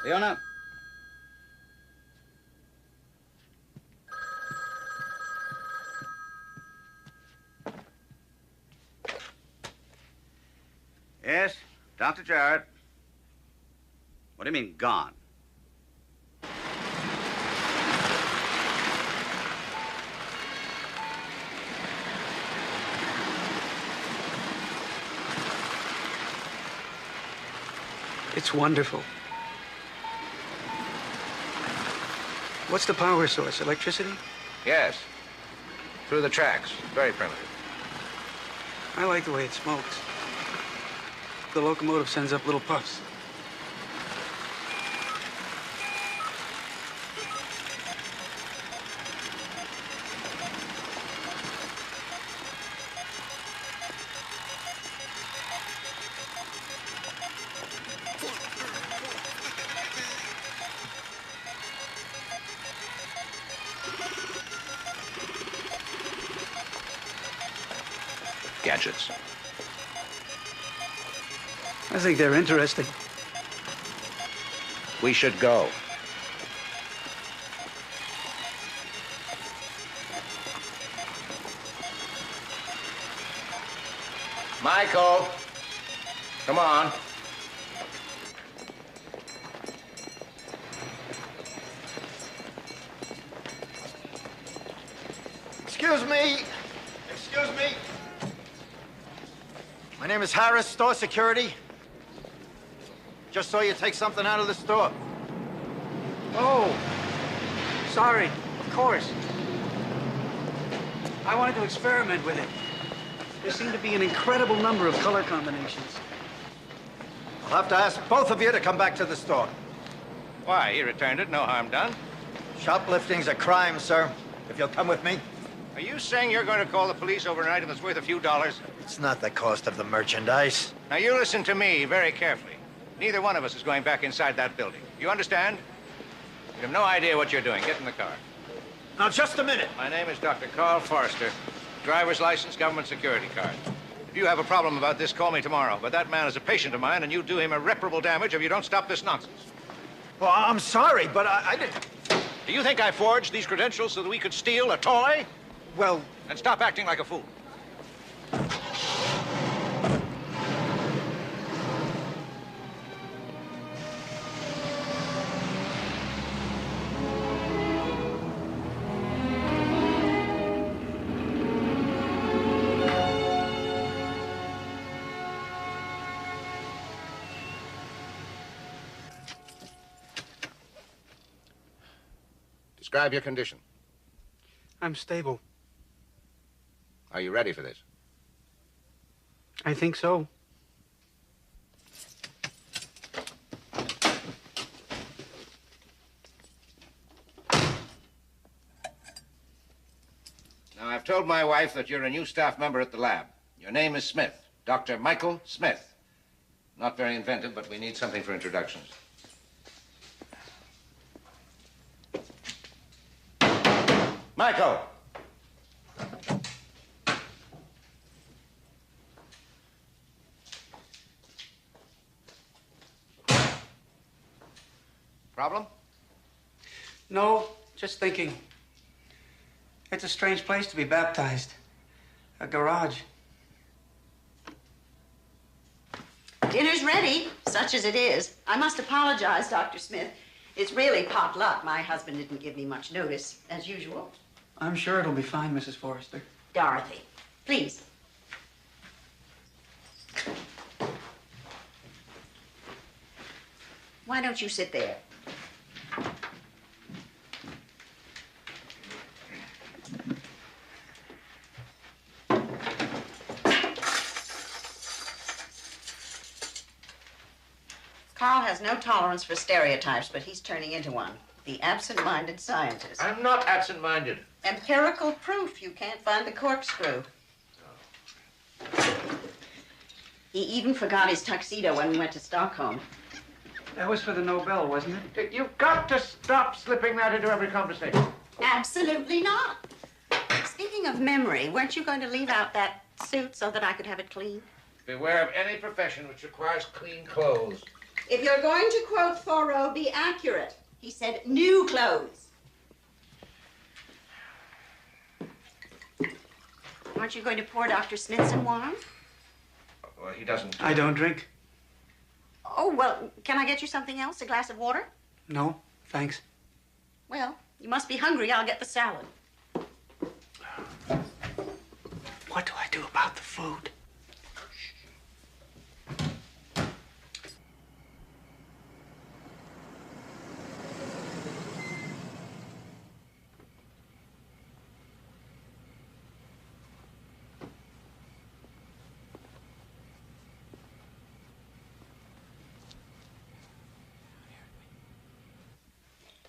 Leona? Yes, Dr. Jarrett. What do you mean, gone? It's wonderful. What's the power source? Electricity? Yes. Through the tracks. Very primitive. I like the way it smokes. The locomotive sends up little puffs. Gadgets. I think they're interesting. We should go. Michael, come on. Excuse me. Excuse me. My name is Harris, store security. Just saw you take something out of the store. Oh, sorry. Of course. I wanted to experiment with it. There seem to be an incredible number of color combinations. I'll have to ask both of you to come back to the store. Why? He returned it. No harm done. Shoplifting's a crime, sir. If you'll come with me. Are you saying you're going to call the police over an item that's worth a few dollars? It's not the cost of the merchandise. Now, you listen to me very carefully. Neither one of us is going back inside that building. You understand? You have no idea what you're doing. Get in the car. Now, just a minute. My name is Dr. Carl Forrester. Driver's license, government security card. If you have a problem about this, call me tomorrow. But that man is a patient of mine, and you do him irreparable damage if you don't stop this nonsense. Well, I'm sorry, but I didn't... Do you think I forged these credentials so that we could steal a toy? Well... And stop acting like a fool. Describe your condition. I'm stable. Are you ready for this? I think so. Now, I've told my wife that you're a new staff member at the lab. Your name is Smith, Dr. Michael Smith. Not very inventive, but we need something for introductions. Michael! Problem? No, just thinking. It's a strange place to be baptized. A garage. Dinner's ready, such as it is. I must apologize, Dr. Smith. It's really pot luck. My husband didn't give me much notice, as usual. I'm sure it'll be fine, Mrs. Forrester. Dorothy, please. Why don't you sit there? Carl has no tolerance for stereotypes, but he's turning into one. The absent-minded scientist. I'm not absent-minded. Empirical proof you can't find the corkscrew. He even forgot his tuxedo when we went to Stockholm. That was for the Nobel, wasn't it? You've got to stop slipping that into every conversation. Absolutely not. Speaking of memory, weren't you going to leave out that suit so that I could have it cleaned? Beware of any profession which requires clean clothes. If you're going to quote Thoreau, be accurate. He said new clothes. Aren't you going to pour Dr. Smith some wine? Well, he doesn't. I don't drink. Oh, well, can I get you something else? A glass of water? No, thanks. Well, you must be hungry. I'll get the salad. What do I do about the food?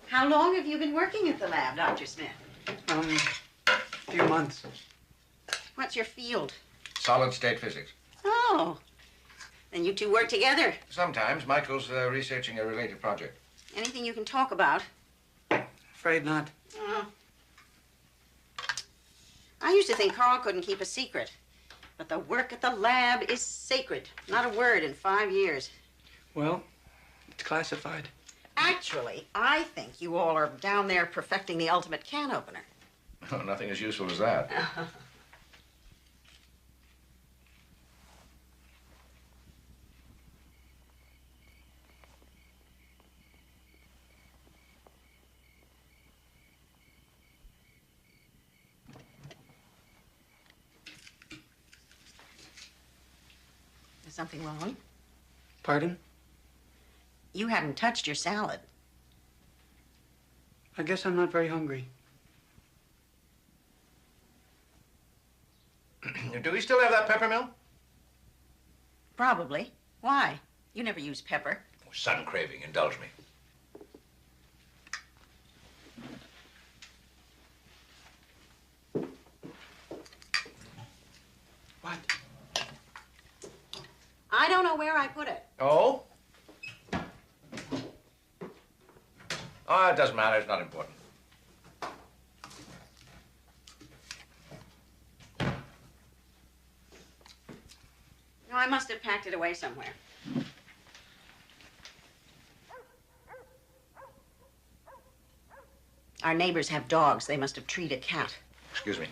How long have you been working at the lab, Dr. Smith? A few months. What's your field? Solid state physics. Oh, then you two work together. Sometimes Michael's researching a related project. Anything you can talk about? Afraid not. I used to think Carl couldn't keep a secret. But the work at the lab is sacred. Not a word in 5 years. Well, it's classified. Actually, I think you all are down there perfecting the ultimate can opener. Oh, nothing as useful as that. Is something wrong? Pardon? You haven't touched your salad. I guess I'm not very hungry. Do we still have that pepper mill? Probably. Why? You never use pepper. Oh, sudden craving. Indulge me. What? I don't know where I put it. Oh? Oh, it doesn't matter. It's not important. No, I must have packed it away somewhere. Our neighbors have dogs. They must have treed a cat. Excuse me.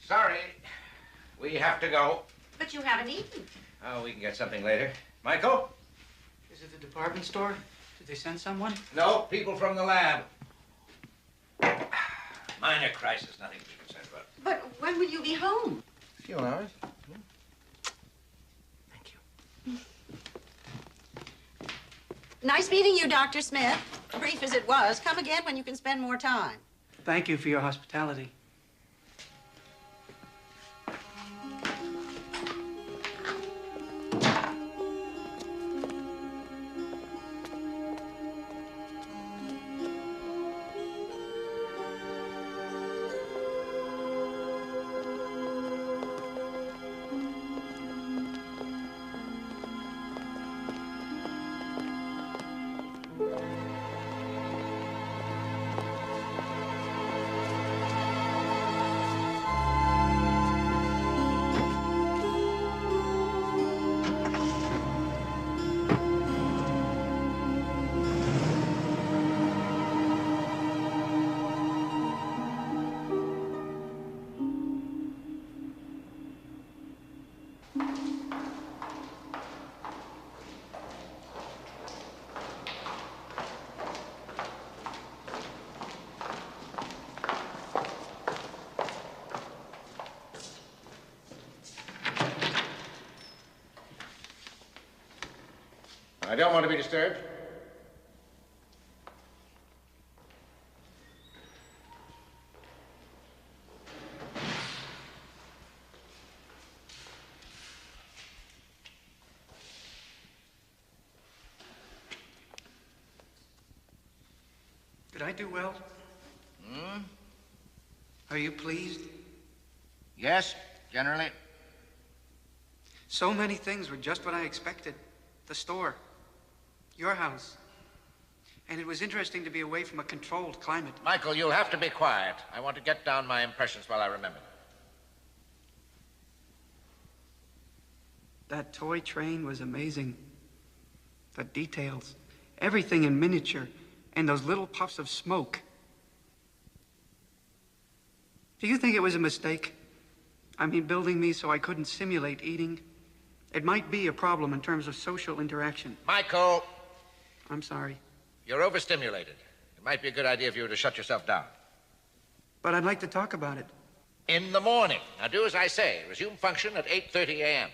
Sorry. We have to go. But you haven't eaten. Oh, we can get something later. Michael? Is it the department store? Did they send someone? No, people from the lab. Minor crisis, nothing to be concerned about. But when will you be home? A few hours. Thank you. Nice meeting you, Dr. Smith. Brief as it was. Come again when you can spend more time. Thank you for your hospitality. I don't want to be disturbed. Did I do well? Hmm? Are you pleased? Yes, generally. So many things were just what I expected. The store, your house. And it was interesting to be away from a controlled climate. Michael, you'll have to be quiet. I want to get down my impressions while I remember them. That toy train was amazing. The details, everything in miniature, and those little puffs of smoke. Do you think it was a mistake? I mean, building me so I couldn't simulate eating? It might be a problem in terms of social interaction. Michael, I'm sorry. you're overstimulated. It might be a good idea if you were to shut yourself down. But I'd like to talk about it. In the morning. Now do as I say. Resume function at 8:30 a.m.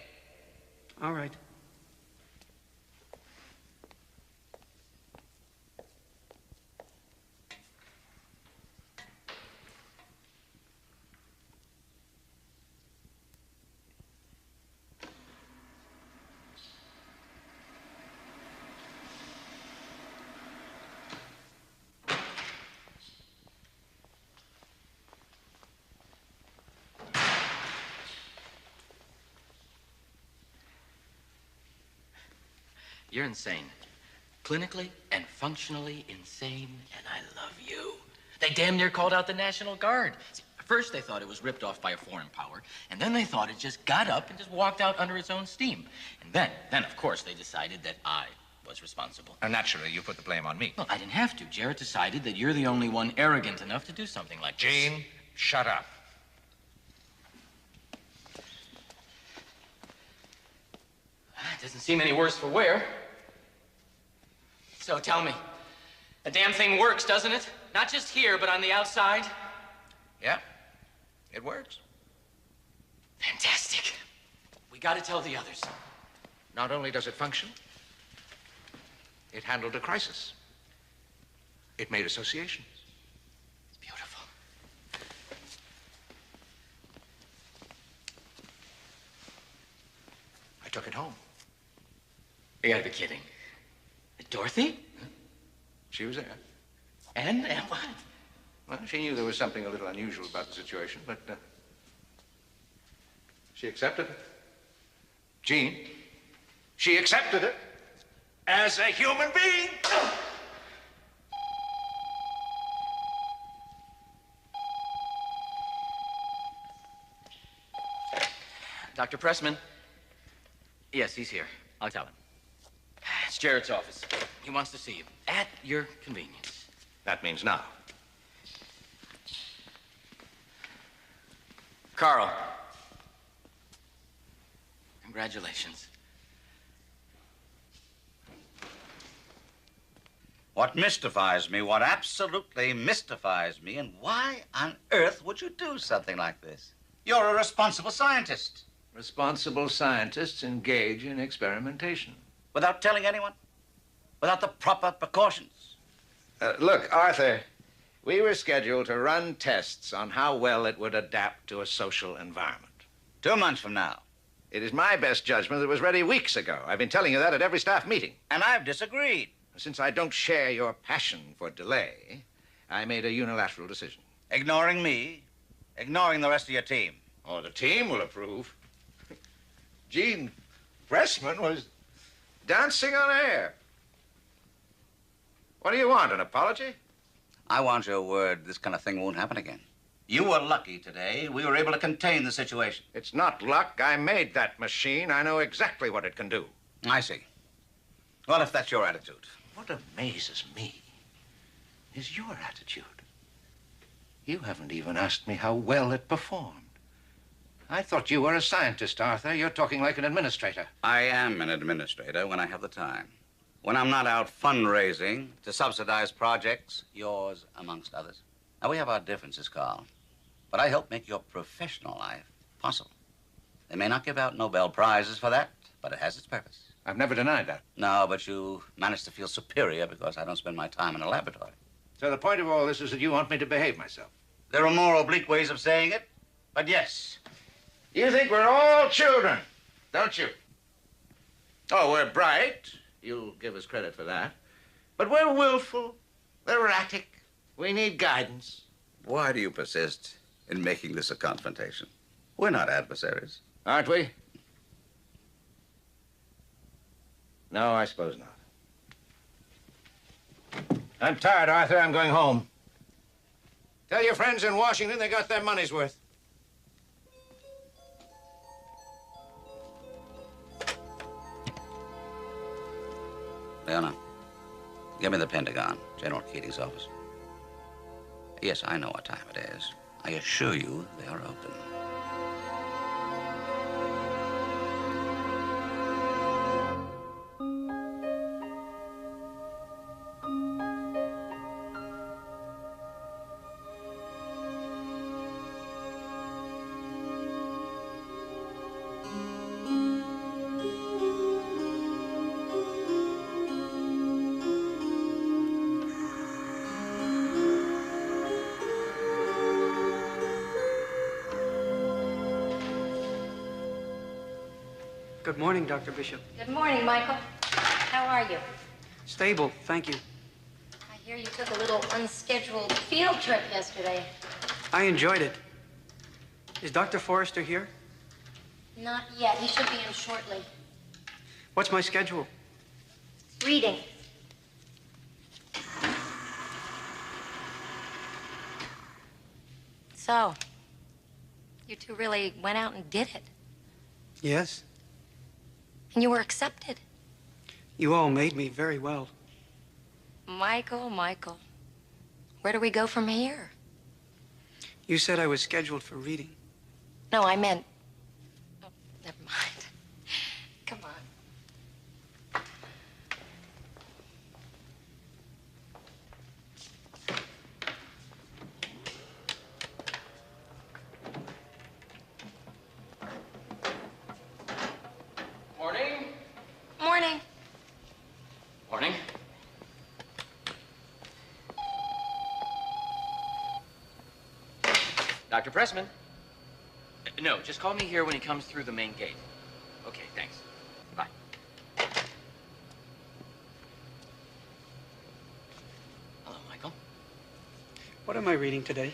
All right. You're insane. Clinically and functionally insane, and I love you. They damn near called out the National Guard. See, first they thought it was ripped off by a foreign power, and then they thought it just got up and just walked out under its own steam. And then of course, they decided that I was responsible. And naturally, you put the blame on me. Well, I didn't have to. Jarrett decided that you're the only one arrogant enough to do something like this. Gene, shut up. It doesn't seem any worse for wear. So tell me, the damn thing works, doesn't it? Not just here, but on the outside? Yeah, it works. Fantastic. We gotta tell the others. Not only does it function, it handled a crisis. It made associations. It's beautiful. I took it home. You gotta be kidding. Dorothy? She was there. And what? Well, she knew there was something a little unusual about the situation, but she accepted it. Gene, she accepted it as a human being. Dr. Pressman? Yes, he's here. I'll tell him. It's Jarrett's office. He wants to see you at your convenience. That means now. Carl. Congratulations. What mystifies me, what absolutely mystifies me, and why on earth would you do something like this? You're a responsible scientist. Responsible scientists engage in experimentation. Without telling anyone? Without the proper precautions? Look, Arthur, we were scheduled to run tests on how well it would adapt to a social environment. 2 months from now. It is my best judgment that it was ready weeks ago. I've been telling you that at every staff meeting. And I've disagreed. Since I don't share your passion for delay, I made a unilateral decision. Ignoring me, ignoring the rest of your team. Oh, the team will approve. Gene Pressman was dancing on air. What do you want, an apology? I want your word this kind of thing won't happen again. You were lucky today. We were able to contain the situation. It's not luck. I made that machine. I know exactly what it can do. I see. Well, if that's your attitude. What amazes me is your attitude. You haven't even asked me how well it performed. I thought you were a scientist, Arthur. You're talking like an administrator. I am an administrator when I have the time. When I'm not out fundraising to subsidize projects, yours amongst others. Now, we have our differences, Carl, but I help make your professional life possible. They may not give out Nobel Prizes for that, but it has its purpose. I've never denied that. No, but you manage to feel superior because I don't spend my time in a laboratory. So the point of all this is that you want me to behave myself. There are more oblique ways of saying it, but yes. You think we're all children, don't you? Oh, we're bright. You'll give us credit for that. But we're willful, erratic, We need guidance. Why do you persist in making this a confrontation? We're not adversaries. Aren't we? No, I suppose not. I'm tired, Arthur. I'm going home. Tell your friends in Washington they got their money's worth. Leona, give me the Pentagon, General Keating's office. Yes, I know what time it is. I assure you they are open. Good morning, Dr. Bishop. Good morning, Michael. How are you? Stable, thank you. I hear you took a little unscheduled field trip yesterday. I enjoyed it. Is Dr. Forrester here? Not yet. He should be in shortly. What's my schedule? Reading. So, you two really went out and did it. Yes. And you were accepted. You all made me very well. Michael, Michael. Where do we go from here? You said I was scheduled for reading. No, I meant... Oh, never mind. Come on. Morning. Morning. Morning. Dr. Pressman. No, just call me here when he comes through the main gate. Okay, thanks. Bye. Hello, Michael. What am I reading today?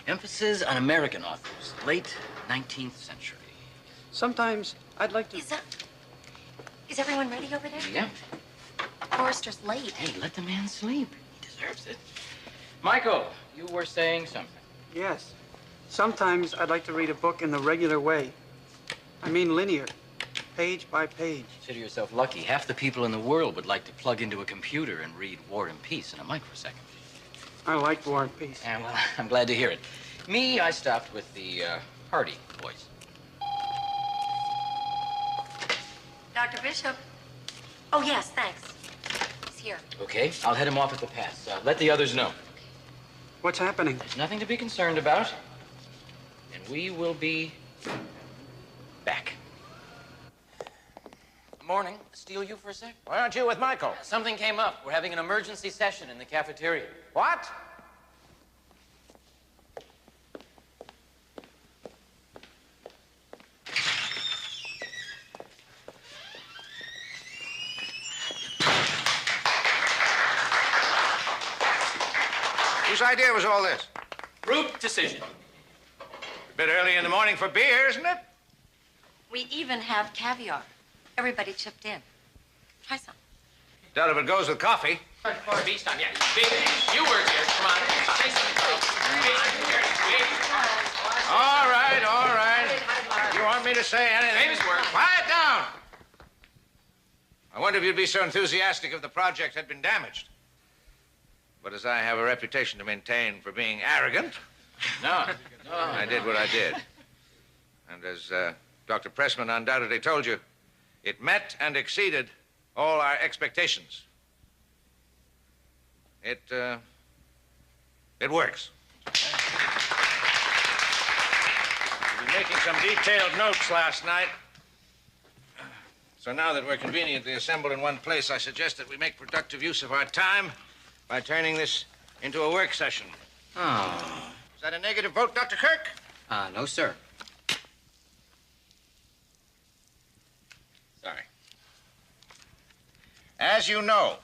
Emphasis on American authors, late 19th century. Sometimes I'd like to... Is everyone ready over there? Yeah. Forrester's late. Hey, let the man sleep. He deserves it. Michael, you were saying something. Yes. Sometimes I'd like to read a book in the regular way. I mean linear, page by page. Consider yourself lucky. Half the people in the world would like to plug into a computer and read War and Peace in a microsecond. I like War and Peace. And, well, I'm glad to hear it. Me, I stopped with the Hardy boys. Dr. Bishop. Oh, yes, thanks. He's here. Okay, I'll head him off at the pass. Let the others know. What's happening? There's nothing to be concerned about. And we will be back. Morning. Steal you for a sec? Why aren't you with Michael? Something came up. We're having an emergency session in the cafeteria. What? Whose idea was all this? Group decision. A bit early in the morning for beer, isn't it? We even have caviar. Everybody chipped in. Try some. Doubt if it goes with coffee. Beach time, yeah. You work here. Come on. Say something, folks. All right, all right. You want me to say anything? Famous work. Quiet down. I wonder if you'd be so enthusiastic if the project had been damaged. But as I have a reputation to maintain for being arrogant, No. I did what I did. And as Dr. Pressman undoubtedly told you, it met and exceeded all our expectations. It works. We were making some detailed notes last night. So now that we're conveniently assembled in one place, I suggest that we make productive use of our time by turning this into a work session. Oh. Is that a negative vote, Dr. Kirk? No, sir. Sorry. As you know,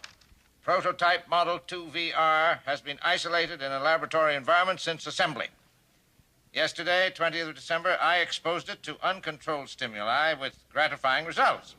Prototype Model 2VR has been isolated in a laboratory environment since assembly. Yesterday, 20th of December, I exposed it to uncontrolled stimuli with gratifying results.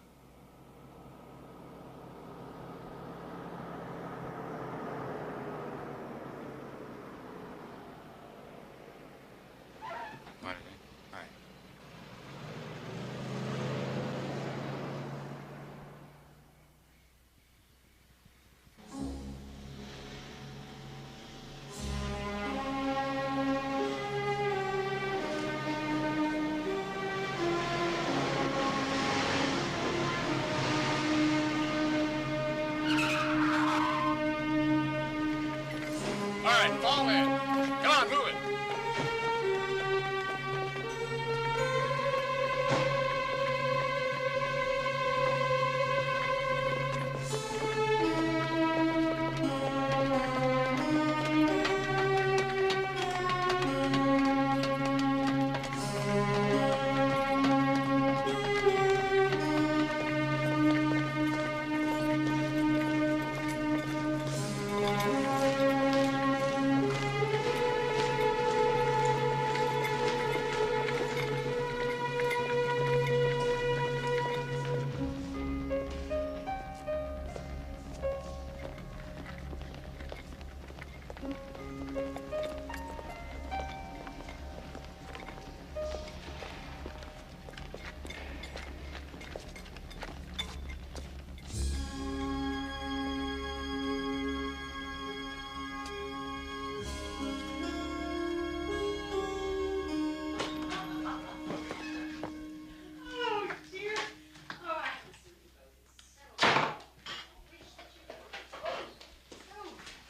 Fall in. Come on, move it.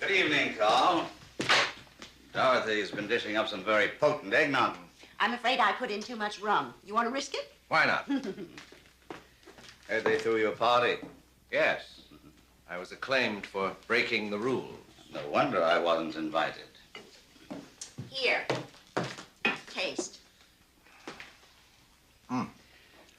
Good evening, Carl. Dorothy's been dishing up some very potent eggnog. I'm afraid I put in too much rum. You want to risk it? Why not? Heard they threw you a party. Yes. I was acclaimed for breaking the rules. No wonder I wasn't invited. Here. Taste.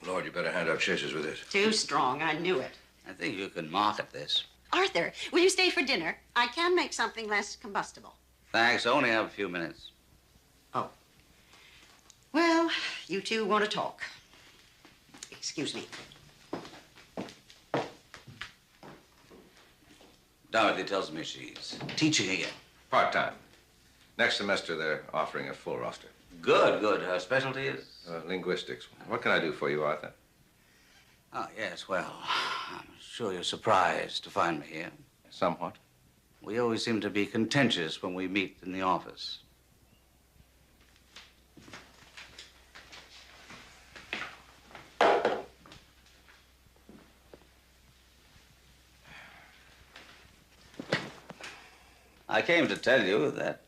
Lord, you better hand out chasers with it. Too strong. I knew it. I think you can market this. Arthur, will you stay for dinner? I can make something less combustible. Thanks, only have a few minutes. Oh. Well, you two want to talk. Excuse me. Dorothy tells me she's teaching again. Part-time. Next semester, they're offering a full roster. Good, good. Her specialty is? Linguistics. What can I do for you, Arthur? Oh, yes, well, I'm sure you're surprised to find me here. Somewhat. We always seem to be contentious when we meet in the office. I came to tell you that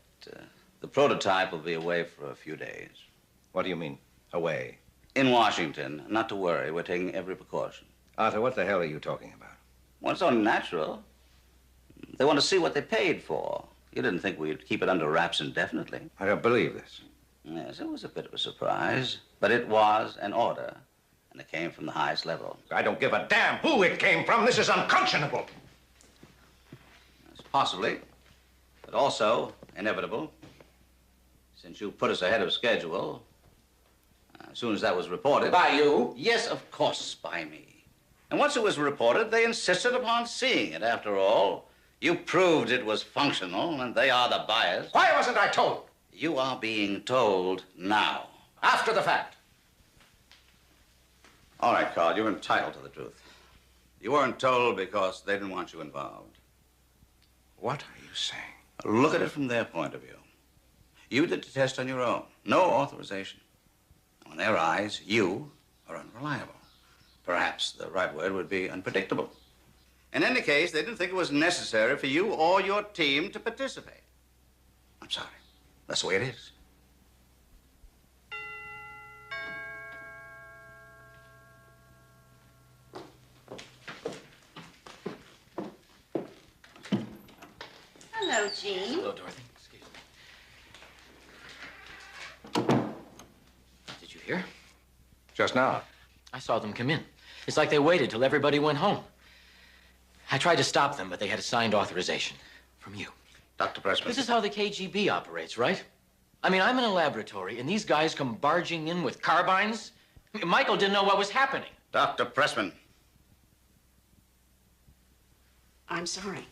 the prototype will be away for a few days. What do you mean, away? In Washington. Not to worry, we're taking every precaution. Arthur, what the hell are you talking about? Well, it's only natural. They want to see what they paid for. You didn't think we'd keep it under wraps indefinitely. I don't believe this. Yes, it was a bit of a surprise, but it was an order, and it came from the highest level. I don't give a damn who it came from. This is unconscionable. Yes, possibly, but also inevitable. Since you put us ahead of schedule, as soon as that was reported... By you? Yes, of course, by me. And once it was reported, they insisted upon seeing it. After all, you proved it was functional, and they are the buyers. Why wasn't I told? You are being told now. After the fact. All right, Carl, you're entitled to the truth. You weren't told because they didn't want you involved. What are you saying? Look at it from their point of view. You did the test on your own. No authorization. In their eyes, you are unreliable. Perhaps the right word would be unpredictable. In any case, they didn't think it was necessary for you or your team to participate. I'm sorry. That's the way it is. Hello, Jean. Hello, Dorothy. Excuse me. Did you hear? Just now. I saw them come in. It's like they waited till everybody went home. I tried to stop them, but they had a signed authorization from you. Dr. Pressman. This is how the KGB operates, right? I mean, I'm in a laboratory, and these guys come barging in with carbines. I mean, Michael didn't know what was happening. Dr. Pressman. I'm sorry.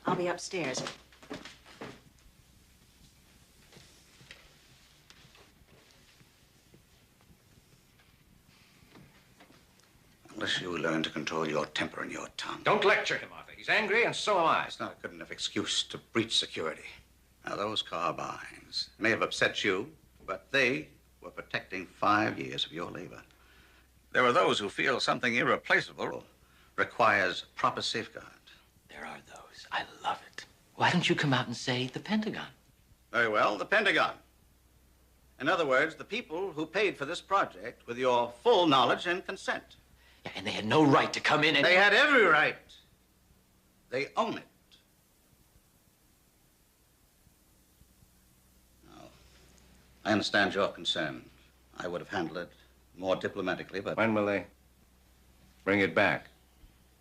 I'll be upstairs. Unless you learn to control your temper and your tongue. Don't lecture him, Arthur. He's angry, and so am I. It's not a good enough excuse to breach security. Now, those carbines may have upset you, but they were protecting 5 years of your labor. There are those who feel something irreplaceable requires proper safeguard. There are those. I love it. Why don't you come out and say the Pentagon? Very well, the Pentagon. In other words, the people who paid for this project with your full knowledge and consent. Yeah, and they had no right to come in and... They had every right. They own it. Now, I understand your concern. I would have handled it more diplomatically, but... When will they bring it back?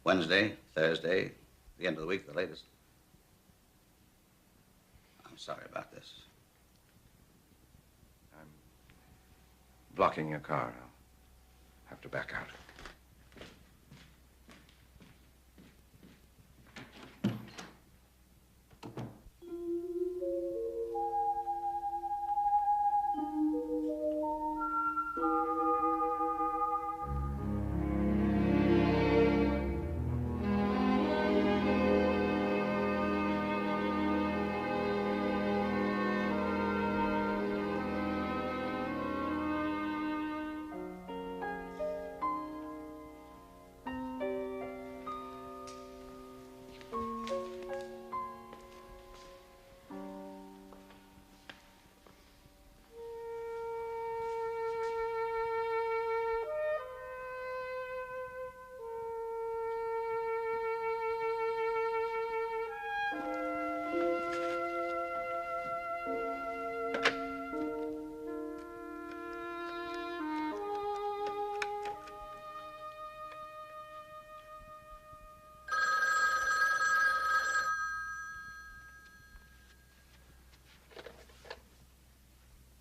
Wednesday, Thursday, the end of the week, the latest. I'm sorry about this. I'm blocking your car. I'll have to back out.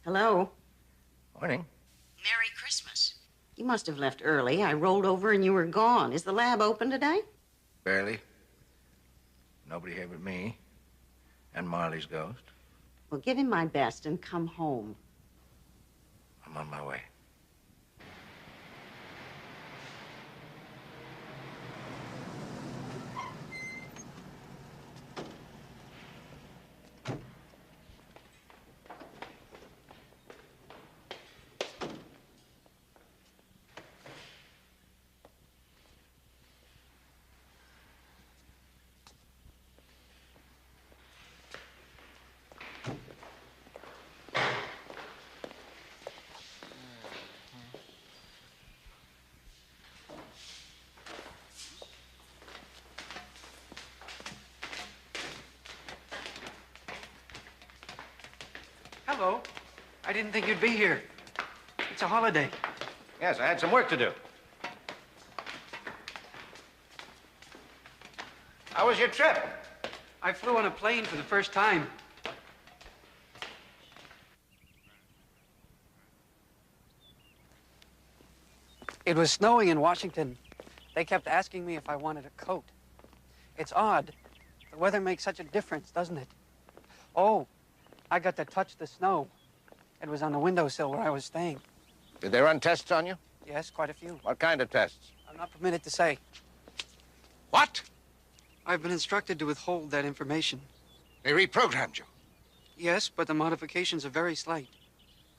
Hello? Morning. Merry Christmas. You must have left early. I rolled over and you were gone. Is the lab open today? Barely. Nobody here but me and Marley's ghost. Well, give him my best and come home. I'm on my way. Hello. I didn't think you'd be here. It's a holiday. Yes, I had some work to do. How was your trip? I flew on a plane for the first time. It was snowing in Washington. They kept asking me if I wanted a coat. It's odd. The weather makes such a difference, doesn't it? Oh, I got to touch the snow. It was on the windowsill where I was staying. Did they run tests on you? Yes, quite a few. What kind of tests? I'm not permitted to say. What? I've been instructed to withhold that information. They reprogrammed you. Yes, but the modifications are very slight.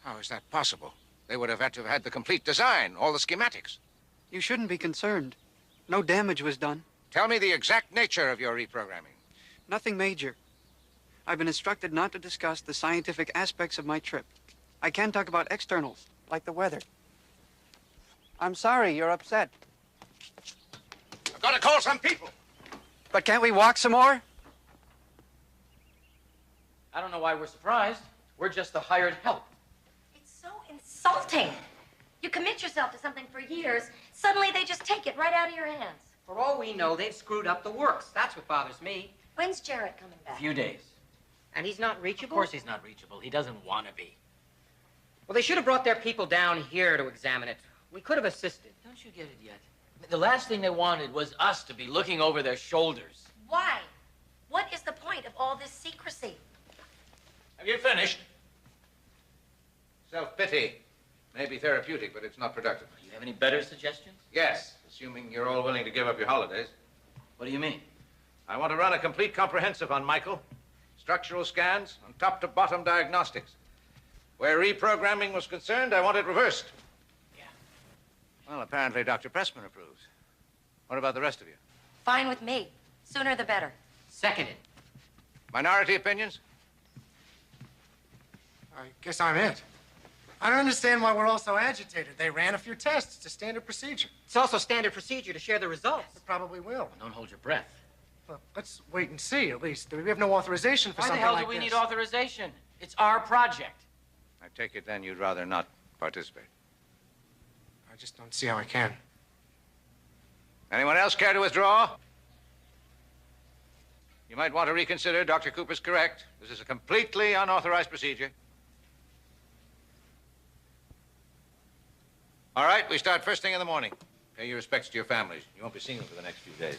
How is that possible? They would have had to have had the complete design, all the schematics. You shouldn't be concerned. No damage was done. Tell me the exact nature of your reprogramming. Nothing major. I've been instructed not to discuss the scientific aspects of my trip. I can talk about externals, like the weather. I'm sorry you're upset. I've got to call some people. But can't we walk some more? I don't know why we're surprised. We're just the hired help. It's so insulting. You commit yourself to something for years, suddenly they just take it right out of your hands. For all we know, they've screwed up the works. That's what bothers me. When's Jarrett coming A back? few days. And he's not Of reachable? course he's not reachable. He doesn't want to be. Well, they should have brought their people down here to examine it. We could have assisted. Don't you get it yet? The last thing they wanted was us to be looking over their shoulders. Why? What is the point of all this secrecy? Have you finished? Self-pity may be therapeutic, but it's not productive. Do you have any better suggestions? Yes, assuming you're all willing to give up your holidays. What do you mean? I want to run a complete comprehensive on Michael. Structural scans and top-to-bottom diagnostics. Where reprogramming was concerned, I want it reversed. Yeah. Well, apparently Dr. Pressman approves. What about the rest of you? Fine with me. Sooner the better. Seconded. Minority opinions? I guess I'm it. I don't understand why we're all so agitated. They ran a few tests. It's a standard procedure. It's also standard procedure to share the results. They probably will. Don't hold your breath. Well, let's wait and see, at least. We have no authorization for Why the something hell like do we this. need authorization? It's our project. I take it then you'd rather not participate. I just don't see how I can. Anyone else care to withdraw? You might want to reconsider. Dr. Cooper's correct. This is a completely unauthorized procedure. All right, we start first thing in the morning. Pay your respects to your families. You won't be seeing them for the next few days.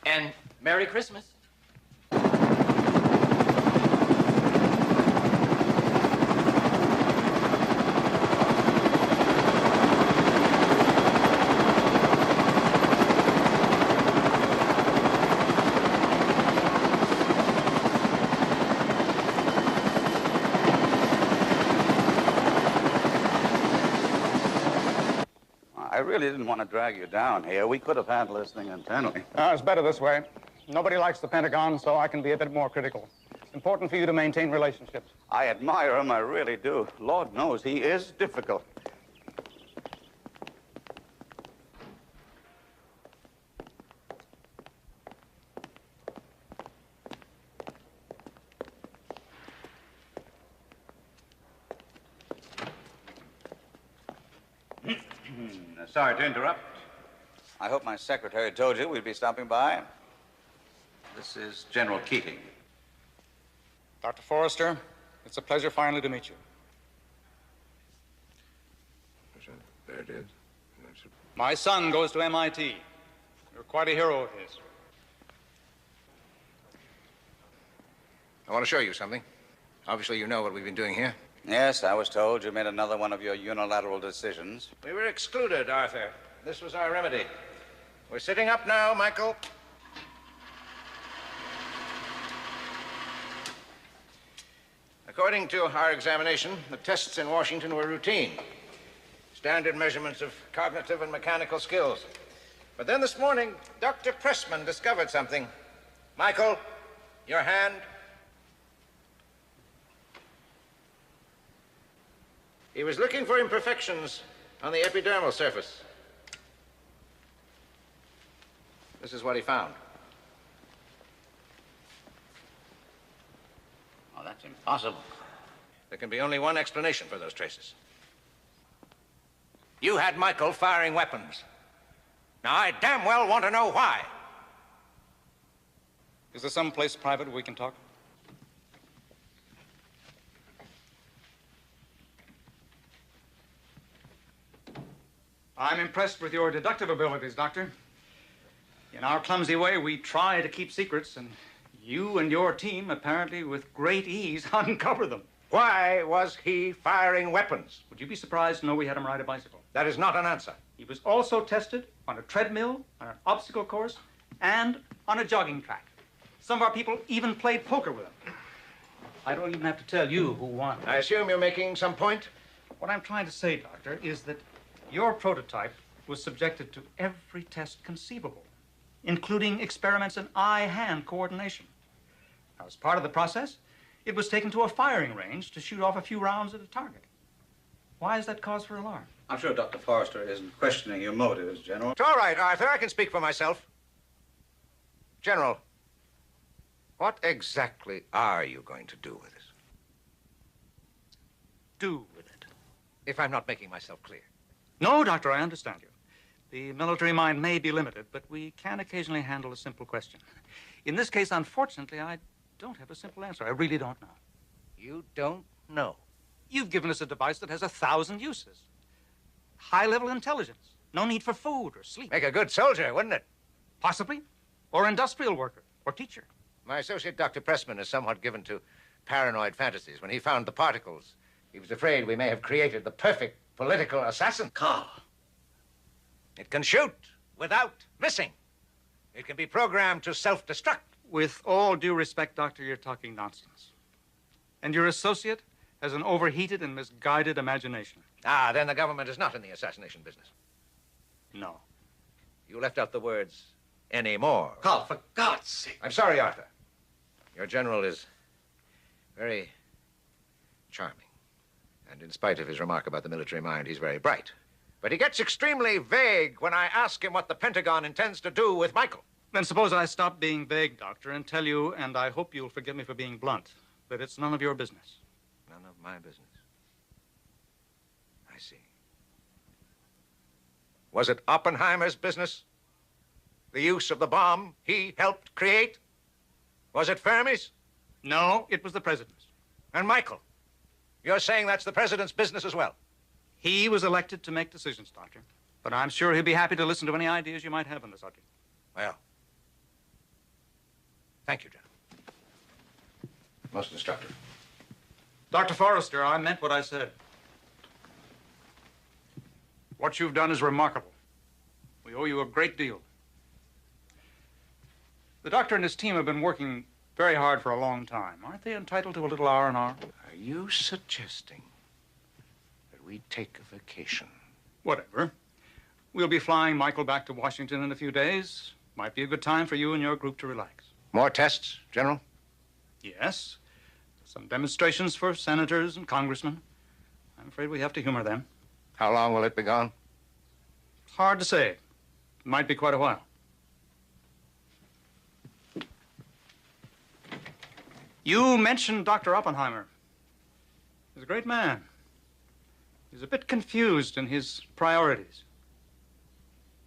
And Merry Christmas. I really didn't want to drag you down here. We could have handled this thing internally. It's better this way. Nobody likes the Pentagon, so I can be a bit more critical. It's important for you to maintain relationships. I admire him, I really do. Lord knows he is difficult. Sorry to interrupt. I hope my secretary told you we'd be stopping by. This is General Keating. Dr. Forrester, it's a pleasure finally to meet you. There it is. My son goes to MIT. You're quite a hero of his. I want to show you something. Obviously, you know what we've been doing here. Yes, I was told you made another one of your unilateral decisions. We were excluded, Arthur. This was our remedy. We're sitting up now, Michael. According to our examination, the tests in Washington were routine. Standard measurements of cognitive and mechanical skills. But then this morning, Dr. Pressman discovered something. Michael, your hand. He was looking for imperfections on the epidermal surface. This is what he found. Oh, that's impossible. There can be only one explanation for those traces. You had Michael firing weapons. Now, I damn well want to know why. Is there some place private where we can talk? I'm impressed with your deductive abilities, Doctor. In our clumsy way, we try to keep secrets, and you and your team apparently with great ease uncover them. Why was he firing weapons? Would you be surprised to know we had him ride a bicycle? That is not an answer. He was also tested on a treadmill, on an obstacle course, and on a jogging track. Some of our people even played poker with him. I don't even have to tell you who won. I assume you're making some point? What I'm trying to say, Doctor, is that your prototype was subjected to every test conceivable, including experiments in eye-hand coordination. Now, as part of the process, it was taken to a firing range to shoot off a few rounds at a target. Why is that cause for alarm? I'm sure Dr. Forrester isn't questioning your motives, General. It's all right, Arthur. I can speak for myself. General, what exactly are you going to do with this? Do with it. If I'm not making myself clear. No, Doctor, I understand you. The military mind may be limited, but we can occasionally handle a simple question. In this case, unfortunately, I don't have a simple answer. I really don't know. You don't know? You've given us a device that has 1,000 uses. High-level intelligence. No need for food or sleep. Make a good soldier, wouldn't it? Possibly. Or industrial worker. Or teacher. My associate, Dr. Pressman, is somewhat given to paranoid fantasies. When he found the particles, he was afraid we may have created the perfect political assassin. Carl. It can shoot without missing. It can be programmed to self-destruct. With all due respect, Doctor, you're talking nonsense. And your associate has an overheated and misguided imagination. Ah, then the government is not in the assassination business. No. You left out the words, anymore. Carl, for God's sake. I'm sorry, Arthur. Your general is very charming. And in spite of his remark about the military mind, he's very bright. But he gets extremely vague when I ask him what the Pentagon intends to do with Michael. Then suppose I stop being vague, Doctor, and tell you, and I hope you'll forgive me for being blunt, that it's none of your business. None of my business. I see. Was it Oppenheimer's business? The use of the bomb he helped create? Was it Fermi's? No, it was the president's. And Michael? You're saying that's the president's business as well? He was elected to make decisions, Doctor. But I'm sure he'll be happy to listen to any ideas you might have on the subject. Well, thank you, General. Most instructive. Dr. Forrester, I meant what I said. What you've done is remarkable. We owe you a great deal. The doctor and his team have been working very hard for a long time. Aren't they entitled to a little R&R? Are you suggesting that we take a vacation? Whatever. We'll be flying Michael back to Washington in a few days. Might be a good time for you and your group to relax. More tests, General? Yes. Some demonstrations for senators and congressmen. I'm afraid we have to humor them. How long will it be gone? It's hard to say. It might be quite a while. You mentioned Dr. Oppenheimer. He's a great man. He's a bit confused in his priorities.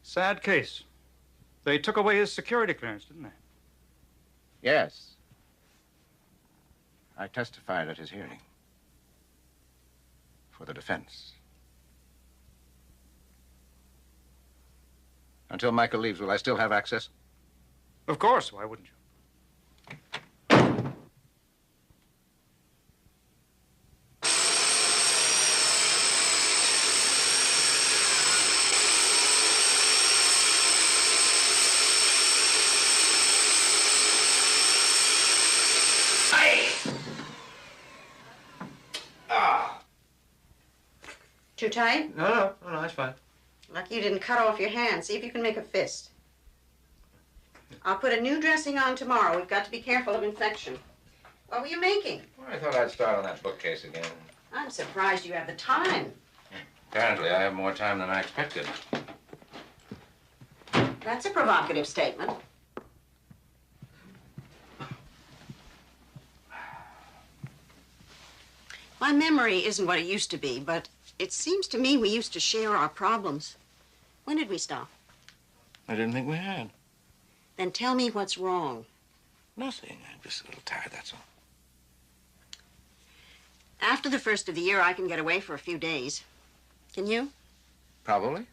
Sad case. They took away his security clearance, didn't they? Yes. I testified at his hearing. For the defense. Until Michael leaves, will I still have access? Of course. Why wouldn't you? Too tight? No, that's fine. Lucky you didn't cut off your hand. See if you can make a fist. I'll put a new dressing on tomorrow. We've got to be careful of infection. What were you making? Well, I thought I'd start on that bookcase again. I'm surprised you have the time. Apparently, I have more time than I expected. That's a provocative statement. My memory isn't what it used to be, but it seems to me we used to share our problems. When did we stop? I didn't think we had. Then tell me what's wrong. Nothing. I'm just a little tired, that's all. After the first of the year, I can get away for a few days. Can you? Probably.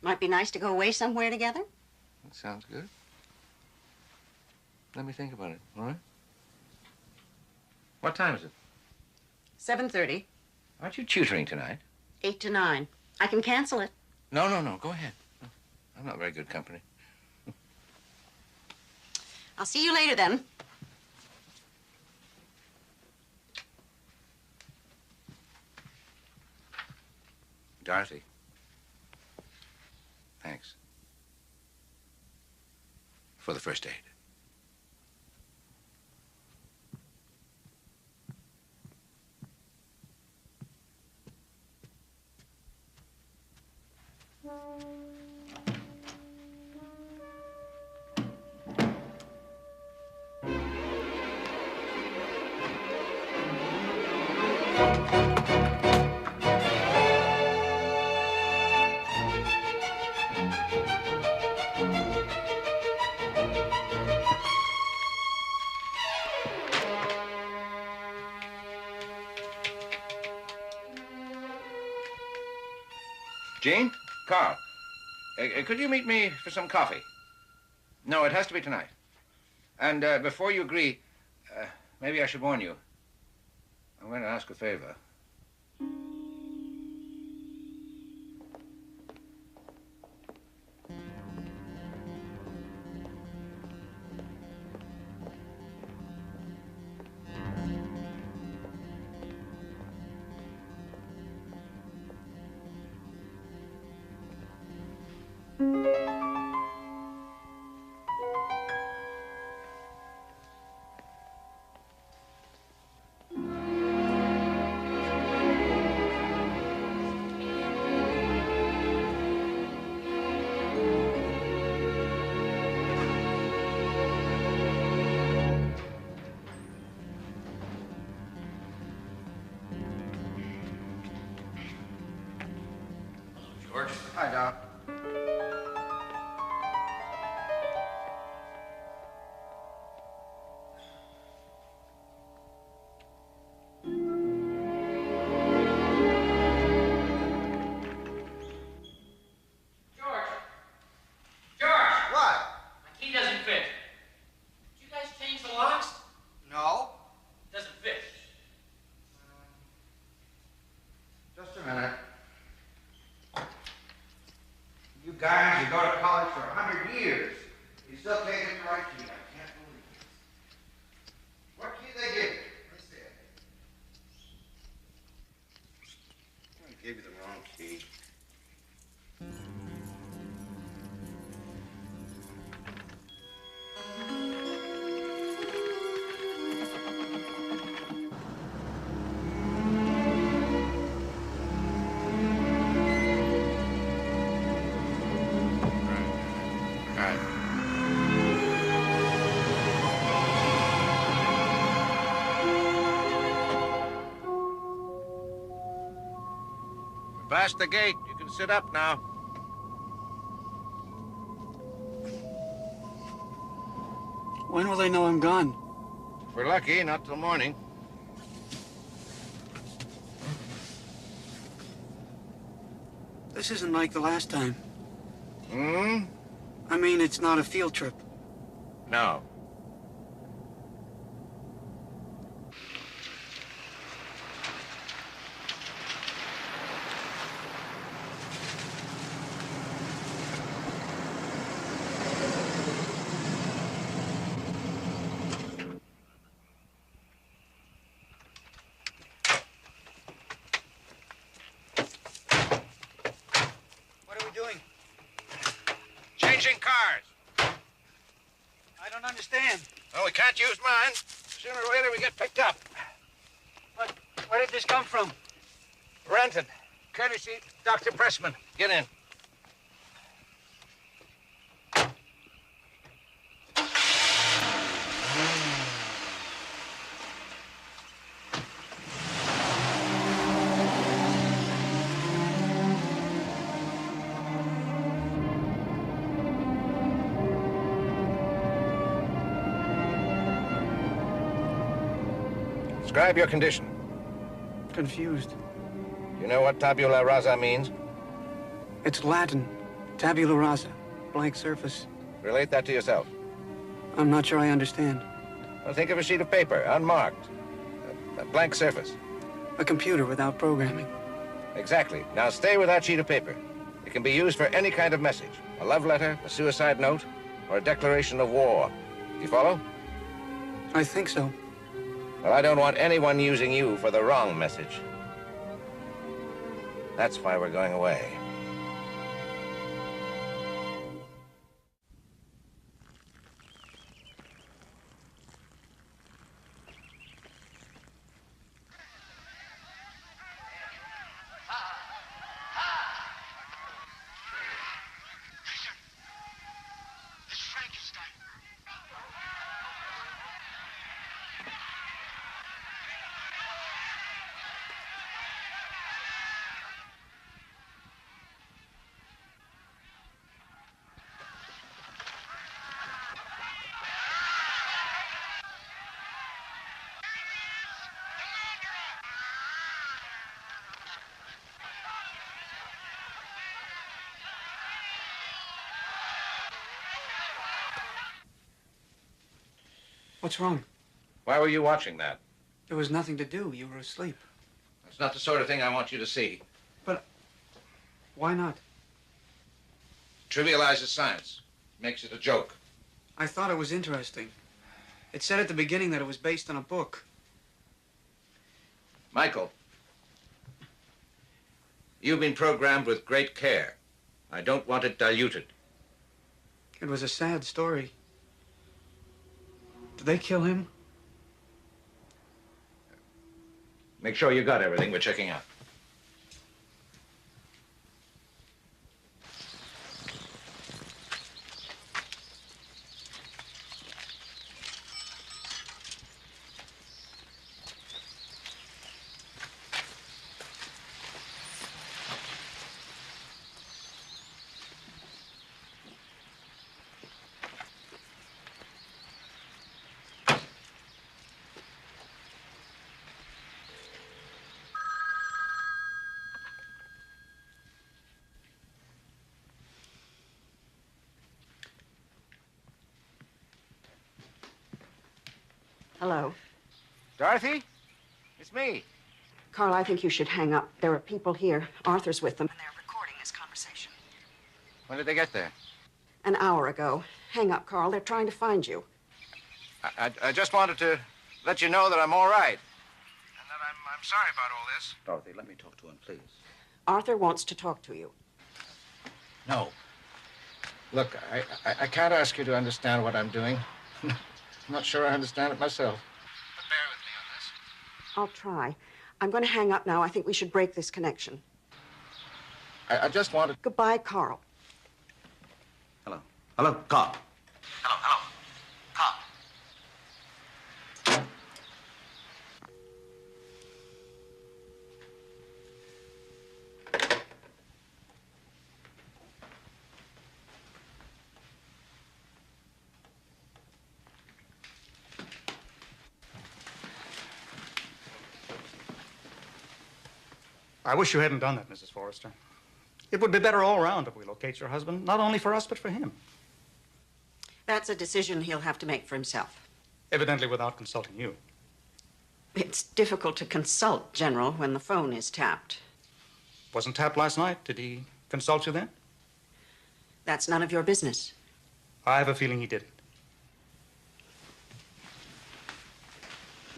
Might be nice to go away somewhere together. That sounds good. Let me think about it, all right? What time is it? 7:30. Aren't you tutoring tonight? 8 to 9. I can cancel it. No. Go ahead. No, I'm not very good company. I'll see you later then. Dorothy. Thanks. For the first aid. Jean? Carl, could you meet me for some coffee? No, it has to be tonight. And before you agree, maybe I should warn you. I'm going to ask a favor. George? Hi, Doc. Guys, you go to college for 100 years. You still can't get the right key. I can't believe it. What key they give you? Let's see it. I gave you the wrong key. Past the gate. You can sit up now. When will they know I'm gone? If we're lucky, not till morning. This isn't like the last time. Hmm? I mean, it's not a field trip. No. Changing cars. I don't understand. Well, we can't use mine. Sooner or later, we get picked up. But where did this come from? Renton. Courtesy, Dr. Pressman. Get in. Describe your condition. Confused. You know what tabula rasa means? It's Latin. Tabula rasa. Blank surface. Relate that to yourself. I'm not sure I understand. Well, think of a sheet of paper, unmarked. A blank surface. A computer without programming. Exactly. Now stay with that sheet of paper. It can be used for any kind of message. A love letter, a suicide note, or a declaration of war. You follow? I think so. Well, I don't want anyone using you for the wrong message. That's why we're going away. What's wrong? Why were you watching that? There was nothing to do. You were asleep. That's not the sort of thing I want you to see. But why not? Trivializes science. Makes it a joke. I thought it was interesting. It said at the beginning that it was based on a book. Michael, you've been programmed with great care. I don't want it diluted. It was a sad story. Did they kill him? Make sure you got everything we're checking out. Hello. Dorothy? It's me. Carl, I think you should hang up. There are people here. Arthur's with them, and they're recording this conversation. When did they get there? An hour ago. Hang up, Carl. They're trying to find you. I just wanted to let you know that I'm all right. And that I'm sorry about all this. Dorothy, let me talk to him, please. Arthur wants to talk to you. No. Look, I can't ask you to understand what I'm doing. I'm not sure I understand it myself. But bear with me on this. I'll try. I'm going to hang up now. I think we should break this connection. I just wanted... Goodbye, Carl. Hello. Hello, Carl. Hello. Carl. I wish you hadn't done that, Mrs. Forrester. It would be better all around if we locate your husband, not only for us, but for him. That's a decision he'll have to make for himself. Evidently without consulting you. It's difficult to consult, General, when the phone is tapped. Wasn't tapped last night. Did he consult you then? That's none of your business. I have a feeling he didn't.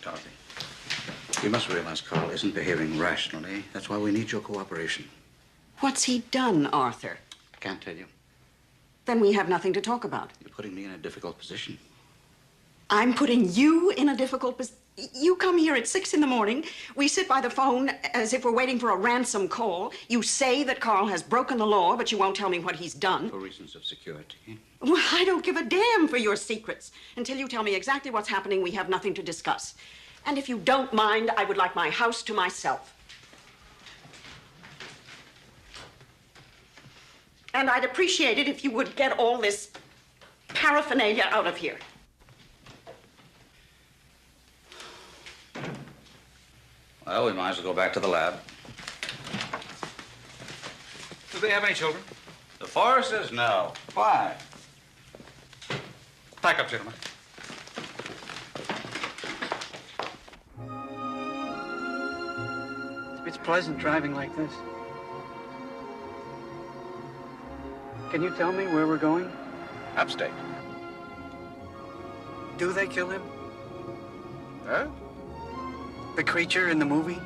Dorothy, you must realize Carl isn't behaving rationally. That's why we need your cooperation. What's he done, Arthur? I can't tell you. Then we have nothing to talk about. You're putting me in a difficult position. I'm putting you in a difficult position. You come here at 6 in the morning. We sit by the phone as if we're waiting for a ransom call. You say that Carl has broken the law, but you won't tell me what he's done. For reasons of security. Well, I don't give a damn for your secrets. Until you tell me exactly what's happening, we have nothing to discuss. And if you don't mind, I would like my house to myself. And I'd appreciate it if you would get all this paraphernalia out of here. Well, we might as well go back to the lab. Do they have any children? The Forresters? No. Why? Pack up, gentlemen. It's pleasant driving like this. Can you tell me where we're going? Upstate. Do they kill him? Huh? The creature in the movie?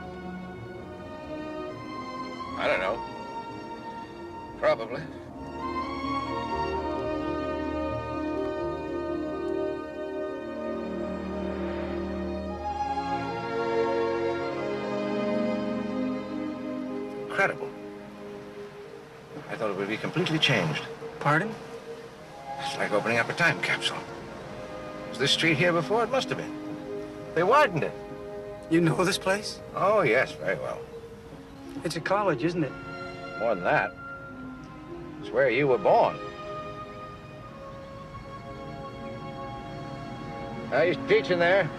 I don't know. Probably. Incredible. I thought it would be completely changed. Pardon? It's like opening up a time capsule. Was this street here before? It must have been. They widened it. You know this place? Oh, yes, very well. It's a college, isn't it? More than that. It's where you were born. I used to teach in there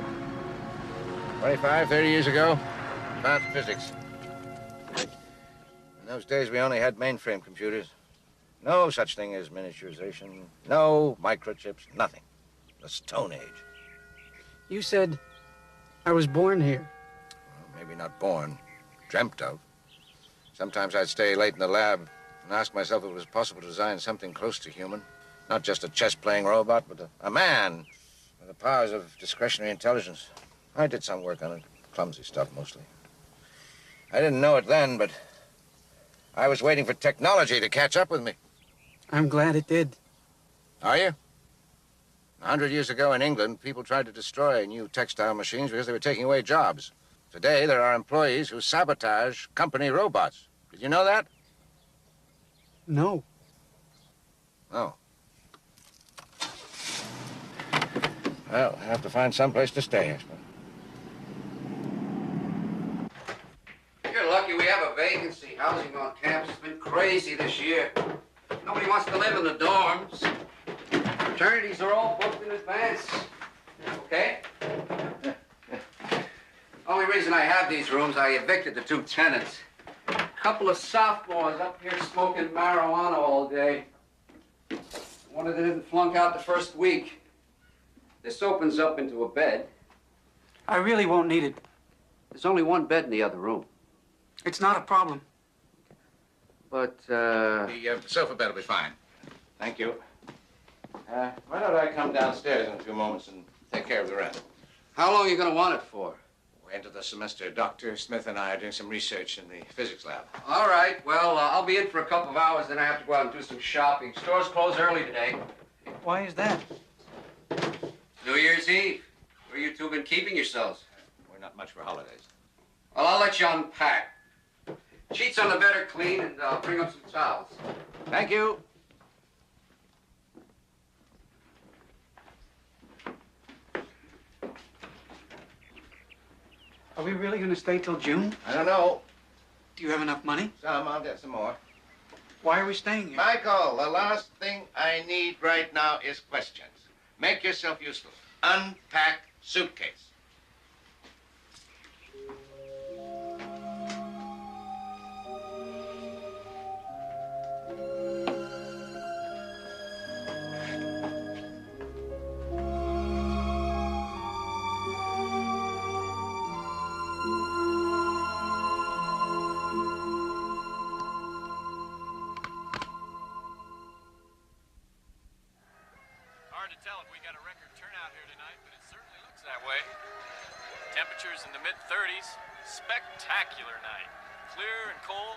25, 30 years ago. Advanced physics. In those days, we only had mainframe computers. No such thing as miniaturization. No microchips, nothing. The Stone Age. You said I was born here. Well, maybe not born, dreamt of. Sometimes I'd stay late in the lab and ask myself if it was possible to design something close to human. Not just a chess-playing robot, but a man with the powers of discretionary intelligence. I did some work on it. Clumsy stuff, mostly. I didn't know it then, but I was waiting for technology to catch up with me. I'm glad it did. Are you? 100 years ago in England, people tried to destroy new textile machines because they were taking away jobs. Today, there are employees who sabotage company robots. Did you know that? No. Oh. Well, I have to find someplace to stay, I suppose. You're lucky we have a vacancy. Housing on campus has been crazy this year. Nobody wants to live in the dorms. Fraternities are all booked in advance. Okay? Only reason I have these rooms, I evicted the 2 tenants. A couple of sophomores up here smoking marijuana all day. One of them didn't flunk out the first week. This opens up into a bed. I really won't need it. There's only one bed in the other room. It's not a problem. But, The sofa bed will be fine. Thank you. Why don't I come downstairs in a few moments and take care of the rent? how long are you going to want it for? End of the semester, Dr. Smith and I are doing some research in the physics lab. All right. Well, I'll be in for a couple of hours, then I have to go out and do some shopping. Stores close early today. Why is that? New Year's Eve. Where you two been keeping yourselves? We're not much for holidays. Well, I'll let you unpack. Sheets on the bed are clean, and I'll bring up some towels. Thank you. Are we really going to stay till June? I don't know. Do you have enough money? Some, I'll get some more. Why are we staying here? Michael, the last thing I need right now is questions. Make yourself useful. Unpack suitcase. Hard to tell if we got a record turnout here tonight, but it certainly looks that way. Temperatures in the mid-30s. Spectacular night. Clear and cold.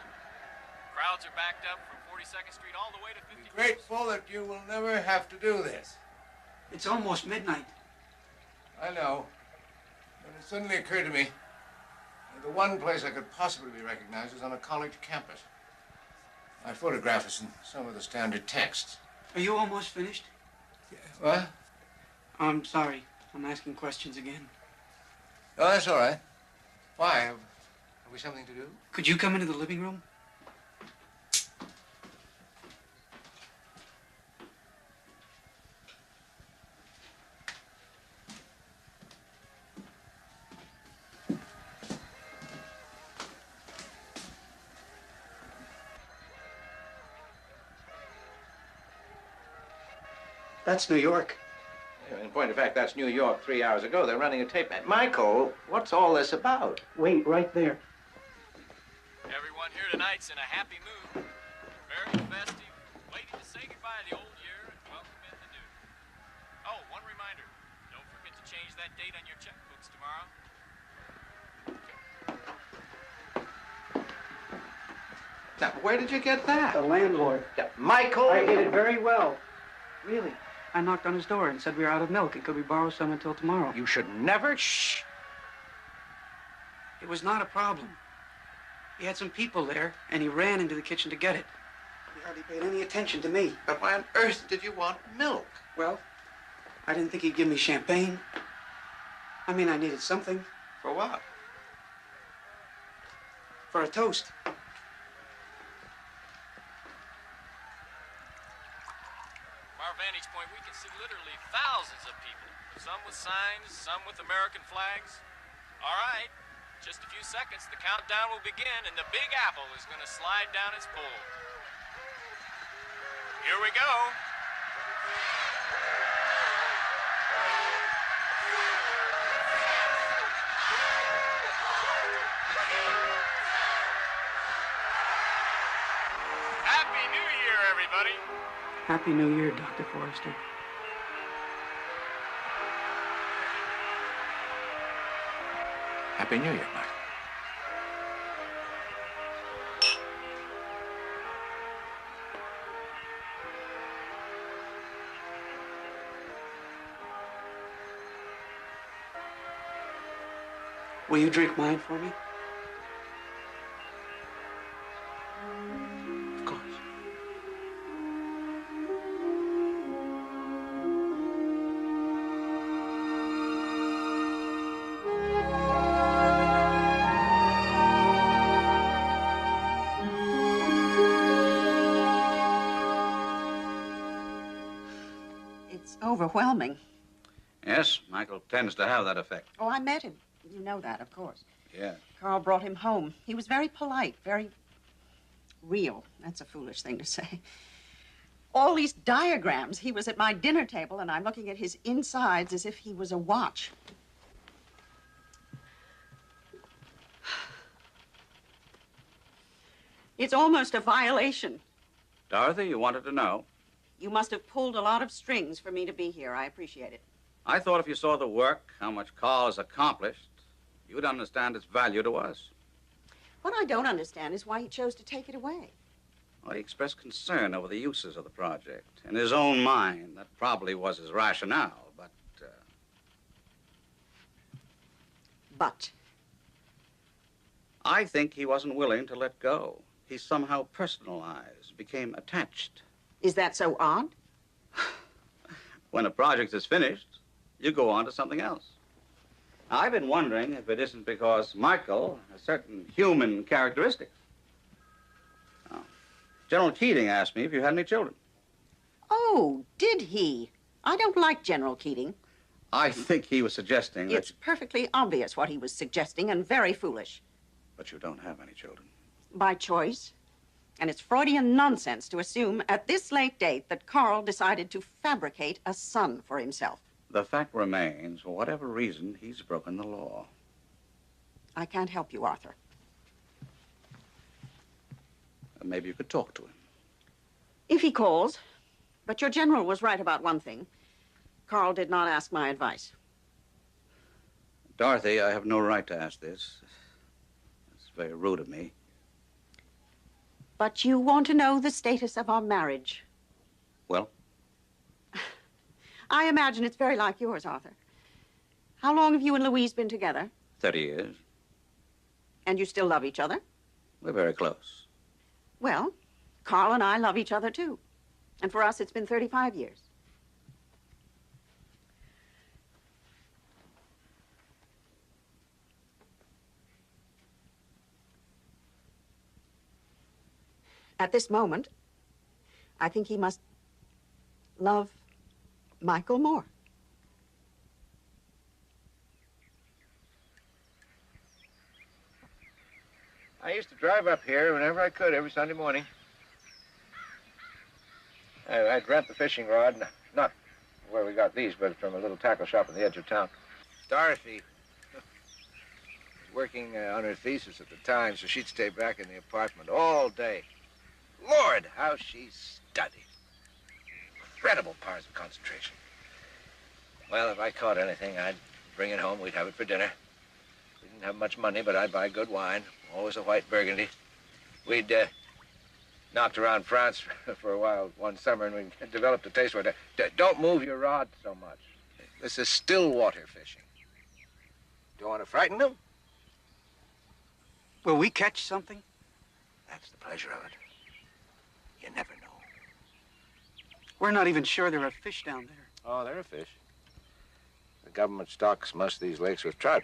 Crowds are backed up from 42nd Street all the way to 50th. Grateful that you will never have to do this. It's almost midnight. I know. But it suddenly occurred to me that the one place I could possibly be recognized is on a college campus. My photograph is in some of the standard texts. Are you almost finished? What? I'm sorry. I'm asking questions again. Oh, that's all right. Why? Have we something to do? Could you come into the living room? That's New York. In point of fact, that's New York 3 hours ago. They're running a tape. Michael, what's all this about? Wait, right there. Everyone here tonight's in a happy mood. Very festive, waiting to say goodbye to the old year and welcome in the new. Oh, one reminder. Don't forget to change that date on your checkbooks tomorrow. Now, where did you get that? The landlord. Michael! I did it very well. Really. I knocked on his door and said we were out of milk and could we borrow some until tomorrow. You should never... Shh! It was not a problem. He had some people there, and he ran into the kitchen to get it. He hardly paid any attention to me. But why on earth did you want milk? Well, I didn't think he'd give me champagne. I mean, I needed something. For what? For a toast. From our vantage point, we can see literally thousands of people. Some with signs, some with American flags. All right, just a few seconds, the countdown will begin, and the Big Apple is going to slide down its pole. Here we go. Happy New Year, Dr. Forrester. Happy New Year, Michael. Will you drink mine for me? Of course. It's overwhelming. Yes, Michael tends to have that effect. Oh, I met him. You know that, of course. Yeah. Carl brought him home. He was very polite, very real. That's a foolish thing to say. All these diagrams. He was at my dinner table, and I'm looking at his insides as if he was a watch. It's almost a violation. Dorothy, you wanted to know. You must have pulled a lot of strings for me to be here. I appreciate it. I thought if you saw the work, how much Carl has accomplished, you'd understand its value to us. What I don't understand is why he chose to take it away. Well, he expressed concern over the uses of the project. In his own mind, that probably was his rationale, but... But? I think he wasn't willing to let go. He somehow personalized, became attached. Is that so odd? When a project is finished, you go on to something else. Now, I've been wondering if it isn't because Michael has certain human characteristics. Now, General Keating asked me if you had any children. Oh, did he? I don't like General Keating. I think he was suggesting that... It's perfectly obvious what he was suggesting and very foolish. But you don't have any children. By choice. And it's Freudian nonsense to assume at this late date that Carl decided to fabricate a son for himself. The fact remains, for whatever reason, he's broken the law. I can't help you, Arthur. Maybe you could talk to him. If he calls. But your general was right about one thing. Carl did not ask my advice. Dorothy, I have no right to ask this. It's very rude of me. But you want to know the status of our marriage. Well? I imagine it's very like yours, Arthur. How long have you and Louise been together? 30 years. And you still love each other? We're very close. Well, Carl and I love each other, too. And for us, it's been 35 years. At this moment, I think he must love Michael more. I used to drive up here whenever I could, every Sunday morning. I'd rent the fishing rod, not where we got these, but from a little tackle shop on the edge of town. Dorothy was working on her thesis at the time, so she'd stay back in the apartment all day. Lord, how she studied. Incredible powers of concentration. Well, if I caught anything, I'd bring it home. We'd have it for dinner. We didn't have much money, but I'd buy good wine, always a white Burgundy. We'd knocked around France for a while one summer, and we developed a taste for it. Don't move your rod so much. This is still water fishing. Do you want to frighten them? Will we catch something? That's the pleasure of it. You never know. We're not even sure there are fish down there. Oh, there are fish. The government stocks most of these lakes with trout.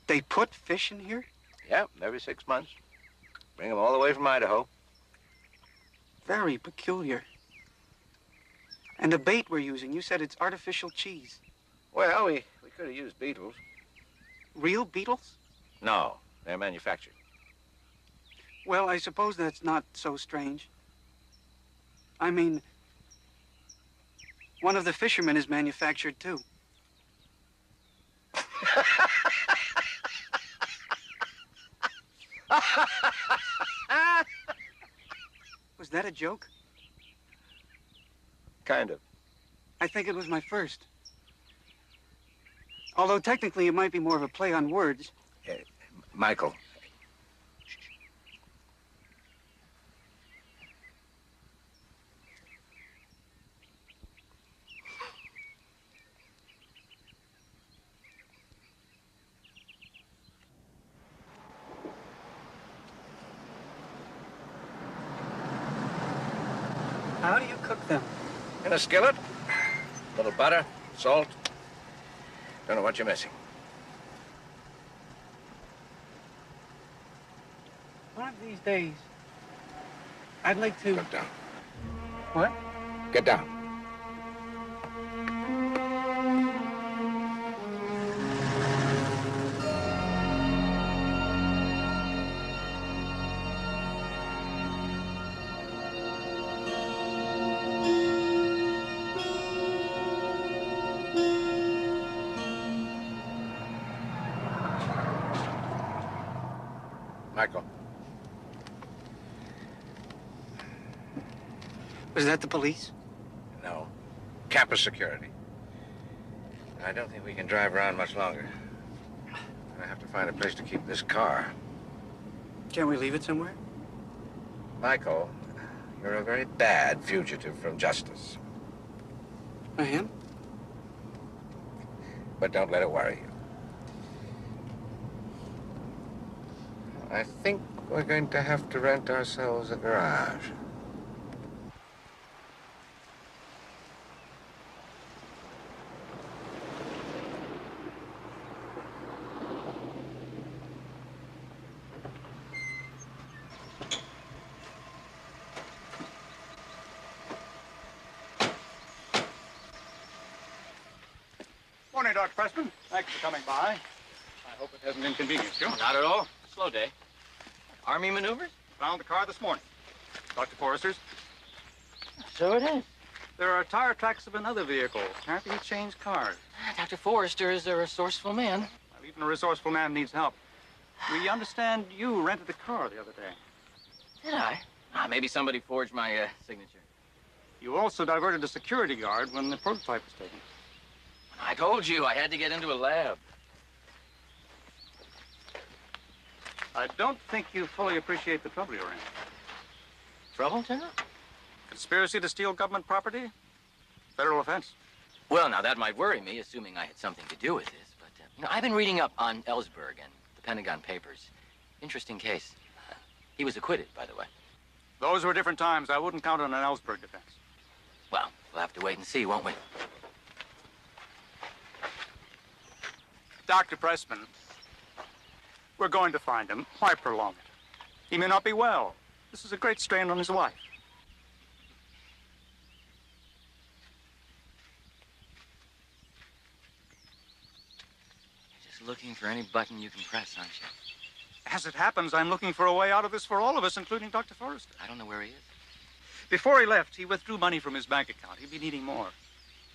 They put fish in here? Yeah, every 6 months. Bring them all the way from Idaho. Very peculiar. And the bait we're using, you said it's artificial cheese. Well, we could have used beetles. Real beetles? No, they're manufactured. Well, I suppose that's not so strange. I mean, one of the fishermen is manufactured, too. Was that a joke? kind of? I think it was my first. Although technically it might be more of a play on words. Michael. How do you cook them? In a skillet. A little butter, salt. Don't know what you're missing. One of these days, I'd like to... Get down. What? Get down. Michael. Was that the police? No. Campus security. I don't think we can drive around much longer. I have to find a place to keep this car. Can't we leave it somewhere? Michael, you're a very bad fugitive from justice. I am? But don't let it worry you. I think we're going to have to rent ourselves a garage. Morning, Dr. Pressman. Thanks for coming by. I hope it hasn't inconvenienced you. Not at all. Slow day. Army maneuvers? Found the car this morning. Dr. Forrester's. So it is. There are tire tracks of another vehicle. Apparently he changed cars. Dr. Forrester is a resourceful man. Well, even a resourceful man needs help. We understand you rented a car the other day. Did I? Maybe somebody forged my signature. You also diverted a security guard when the prototype was taken. I told you I had to get into a lab. I don't think you fully appreciate the trouble you're in. Trouble, General? Conspiracy to steal government property? Federal offense. Well, now, that might worry me, assuming I had something to do with this. But, I've been reading up on Ellsberg and the Pentagon Papers. Interesting case. He was acquitted, by the way. Those were different times. I wouldn't count on an Ellsberg defense. Well, we'll have to wait and see, won't we? Dr. Pressman, we're going to find him. Why prolong it? He may not be well. This is a great strain on his wife. You're just looking for any button you can press, aren't you? As it happens, I'm looking for a way out of this for all of us, including Dr. Forrester. I don't know where he is. Before he left, he withdrew money from his bank account. He'll be needing more.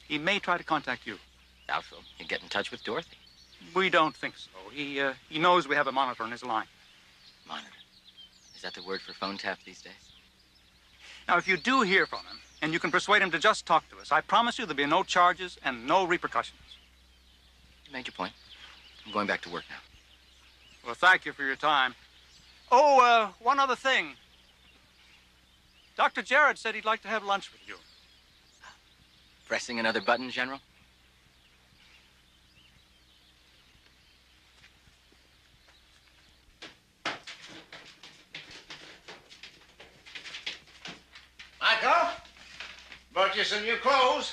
He may try to contact you. Doubtful. You get in touch with Dorothy. We don't think so. He knows we have a monitor on his line. Monitor. Is that the word for phone tap these days? Now, if you do hear from him, and you can persuade him to just talk to us, I promise you there'll be no charges and no repercussions. You made your point. I'm going back to work now. Well, thank you for your time. Oh, one other thing. Dr. Jared said he'd like to have lunch with you. Pressing another button, General? Michael, brought you some new clothes.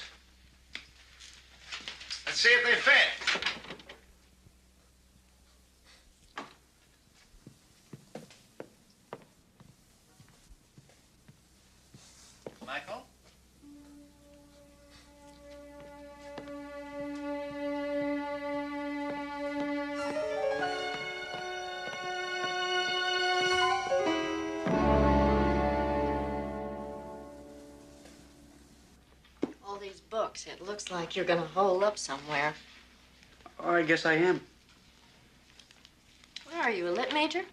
Let's see if they fit. Michael? All these books. It looks like you're gonna hole up somewhere. Oh, I guess I am. What are you, a lit major?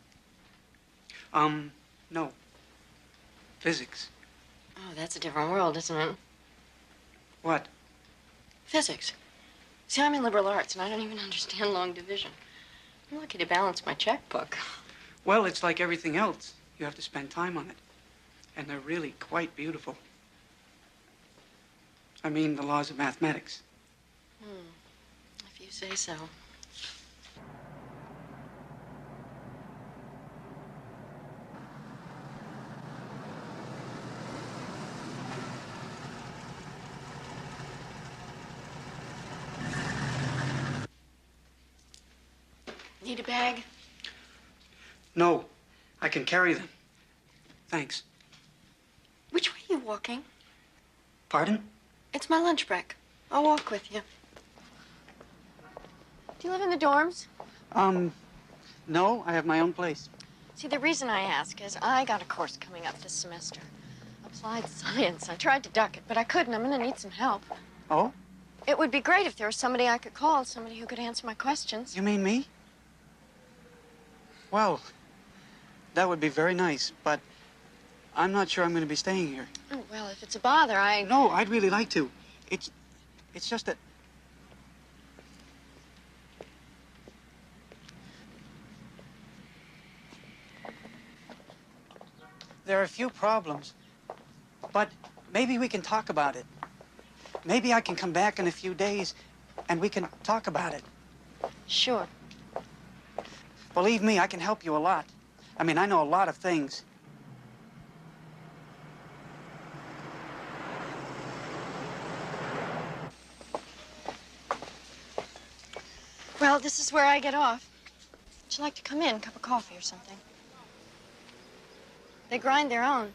No. Physics. Oh, that's a different world, isn't it? What? Physics. See, I'm in liberal arts, and I don't even understand long division. I'm lucky to balance my checkbook. Well, it's like everything else. You have to spend time on it. And they're really quite beautiful. I mean, the laws of mathematics. If you say so. Need a bag? No, I can carry them. Thanks. Which way are you walking? Pardon? It's my lunch break. I'll walk with you. Do you live in the dorms? No, I have my own place. See, the reason I ask is I got a course coming up this semester. Applied science. I tried to duck it, but I couldn't. I'm gonna need some help. Oh? It would be great if there was somebody I could call, somebody who could answer my questions. You mean me? Well, that would be very nice, but I'm not sure I'm going to be staying here. Oh, well, if it's a bother, No, I'd really like to. It's just that... There are a few problems, but maybe we can talk about it. Maybe I can come back in a few days and we can talk about it. Sure. Believe me, I can help you a lot. I mean, I know a lot of things. Well, this is where I get off. Would you like to come in, cup of coffee or something? They grind their own.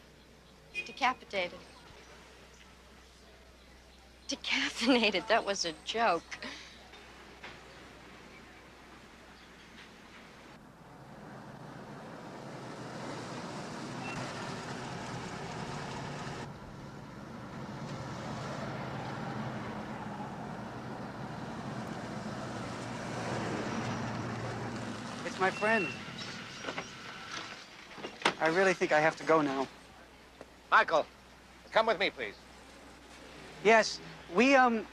Decapitated. Decaffeinated, that was a joke. It's my friend. I really think I have to go now. Michael, come with me, please. Yes, we're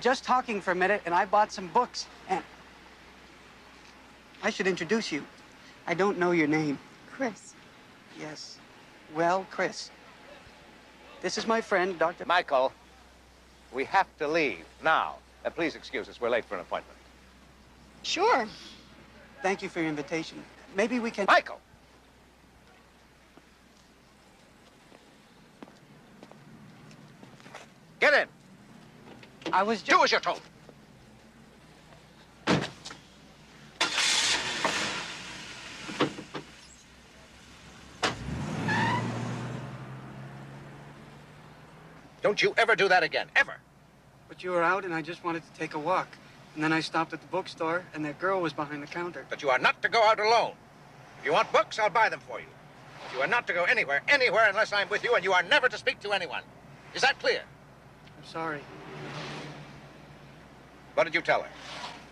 just talking for a minute, and I bought some books, and I should introduce you. I don't know your name. Chris. Yes. Well, Chris. This is my friend, Dr. Michael, we have to leave now. Please excuse us. We're late for an appointment. Sure. Thank you for your invitation. Maybe we can... Michael! Get in. I was just... Do as you're told. Don't you ever do that again, ever. But you were out, and I just wanted to take a walk. And then I stopped at the bookstore, and that girl was behind the counter. But you are not to go out alone. If you want books, I'll buy them for you. You are not to go anywhere unless I'm with you, and you are never to speak to anyone. Is that clear? I'm sorry. What did you tell her?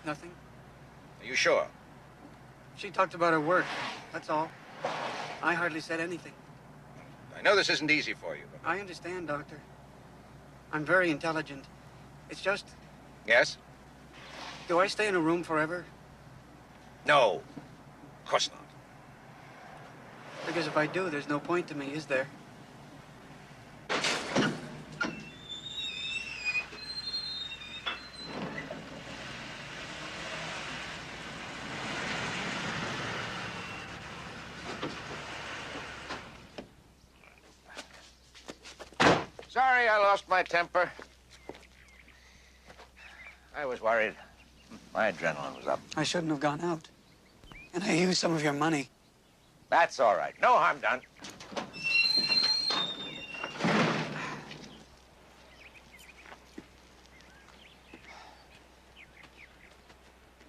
Nothing. Are you sure? She talked about her work. That's all. I hardly said anything. I know this isn't easy for you, but... I understand, Doctor. I'm very intelligent. It's just... Yes? Do I stay in a room forever? No. Of course not. Because if I do, there's no point to me, is there? Sorry I lost my temper. I was worried. My adrenaline was up. I shouldn't have gone out. And I used some of your money. That's all right. No harm done.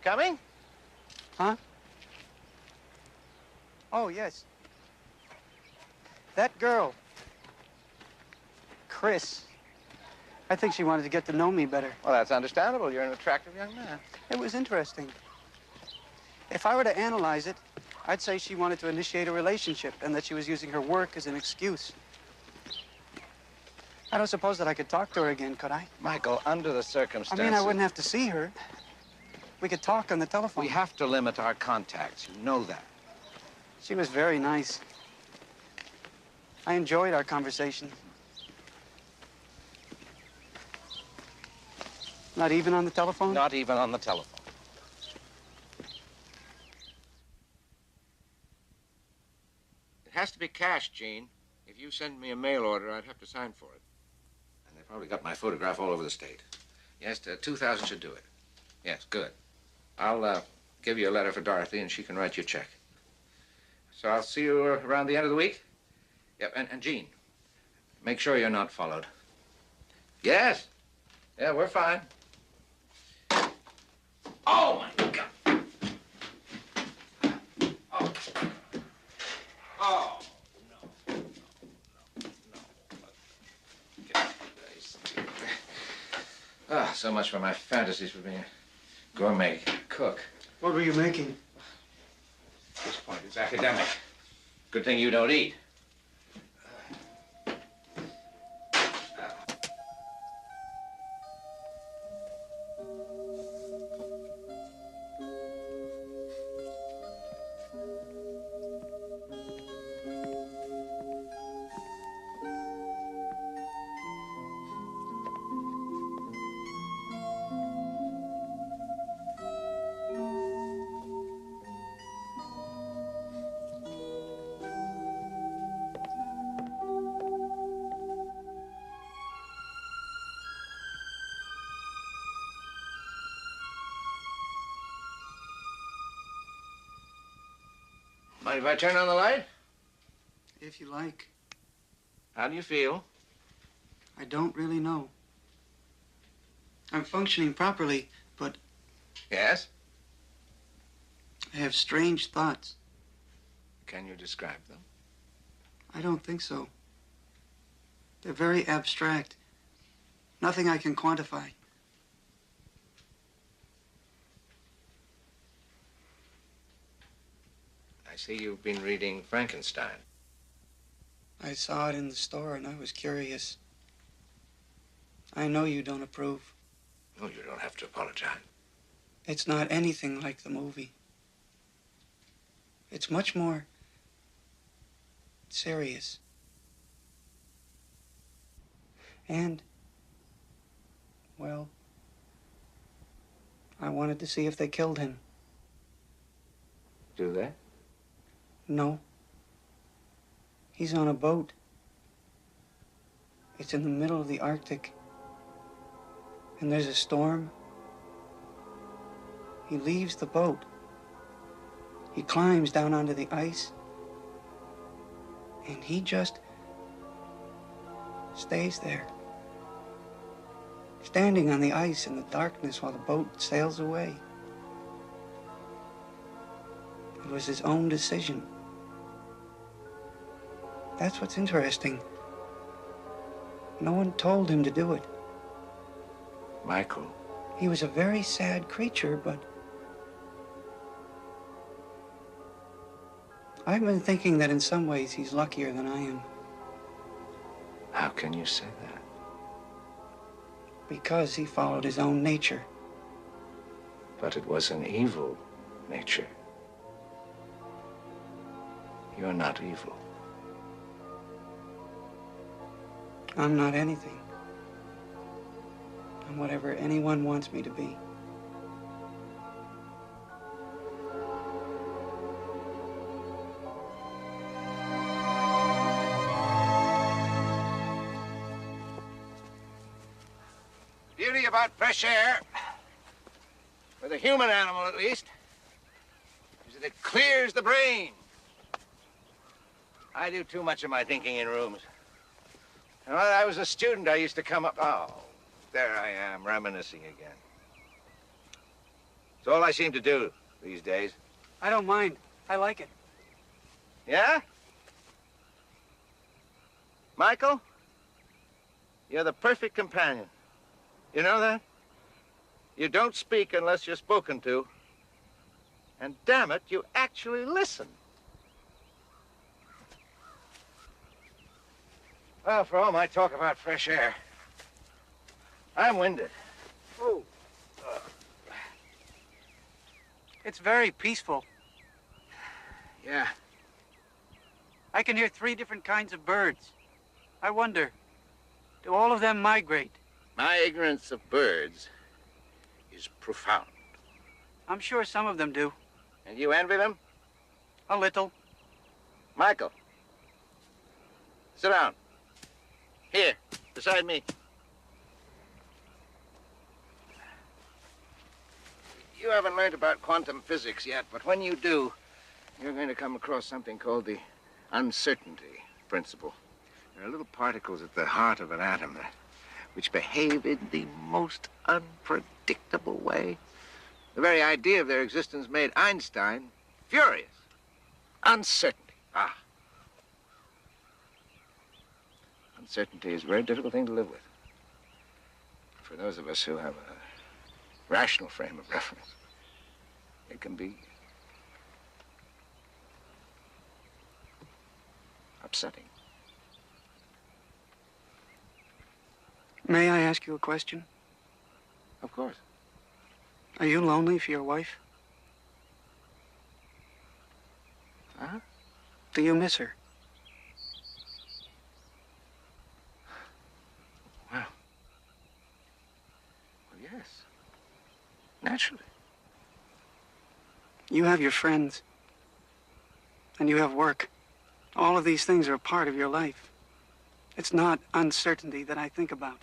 Coming? Huh? Oh, yes. That girl. Chris. I think she wanted to get to know me better. Well, that's understandable. You're an attractive young man. It was interesting. If I were to analyze it, I'd say she wanted to initiate a relationship and that she was using her work as an excuse. I don't suppose that I could talk to her again, could I? Michael, under the I circumstances... mean, I wouldn't have to see her. We could talk on the telephone. We have to limit our contacts. You know that. She was very nice. I enjoyed our conversation. Not even on the telephone? Not even on the telephone. It has to be cash, Gene. If you send me a mail order, I'd have to sign for it. And they probably got my photograph all over the state. Yes, 2,000 should do it. Yes, good. I'll give you a letter for Dorothy, and she can write you a check. So I'll see you around the end of the week? Yep, and Gene, make sure you're not followed. Yes? Yeah, we're fine. Oh, my God. Oh. Oh, no. Ah, so much for my fantasies for being a gourmet cook. What were you making? At this point, it's academic. Good thing you don't eat. Mind if I turn on the light? If you like. How do you feel? I don't really know. I'm functioning properly, but Yes? I have strange thoughts. Can you describe them? I don't think so. They're very abstract. Nothing I can quantify. I see you've been reading Frankenstein. I saw it in the store and I was curious. I know you don't approve. Oh, you don't have to apologize. It's not anything like the movie. It's much more serious. And, well, I wanted to see if they killed him. Do they? No. He's on a boat. It's in the middle of the Arctic. And there's a storm. He leaves the boat. He climbs down onto the ice. And he just stays there. Standing on the ice in the darkness while the boat sails away. It was his own decision. That's what's interesting. No one told him to do it. Michael. He was a very sad creature, but I've been thinking that in some ways he's luckier than I am. How can you say that? Because he followed his own nature. But it was an evil nature. You're not evil. I'm not anything. I'm whatever anyone wants me to be. Beauty about fresh air, with a human animal at least, is that it clears the brain. I do too much of my thinking in rooms. And when I was a student, I used to come up... Oh, there I am, reminiscing again. It's all I seem to do these days. I don't mind. I like it. Yeah? Michael, you're the perfect companion. You know that? You don't speak unless you're spoken to. And damn it, you actually listen. Well, for all my talk about fresh air, I'm winded. Oh. It's very peaceful. Yeah. I can hear 3 different kinds of birds. I wonder, do all of them migrate? My ignorance of birds is profound. I'm sure some of them do. And you envy them? A little. Michael, sit down. Here, beside me. You haven't learned about quantum physics yet, but when you do, you're going to come across something called the uncertainty principle. There are little particles at the heart of an atom which behave in the most unpredictable way. The very idea of their existence made Einstein furious. Uncertainty. Ah. Uncertainty is a very difficult thing to live with. For those of us who have a rational frame of reference, it can be upsetting. May I ask you a question? Of course. Are you lonely for your wife? Huh? Do you miss her? Well, yes. Naturally. You have your friends. And you have work. All of these things are a part of your life. It's not uncertainty that I think about.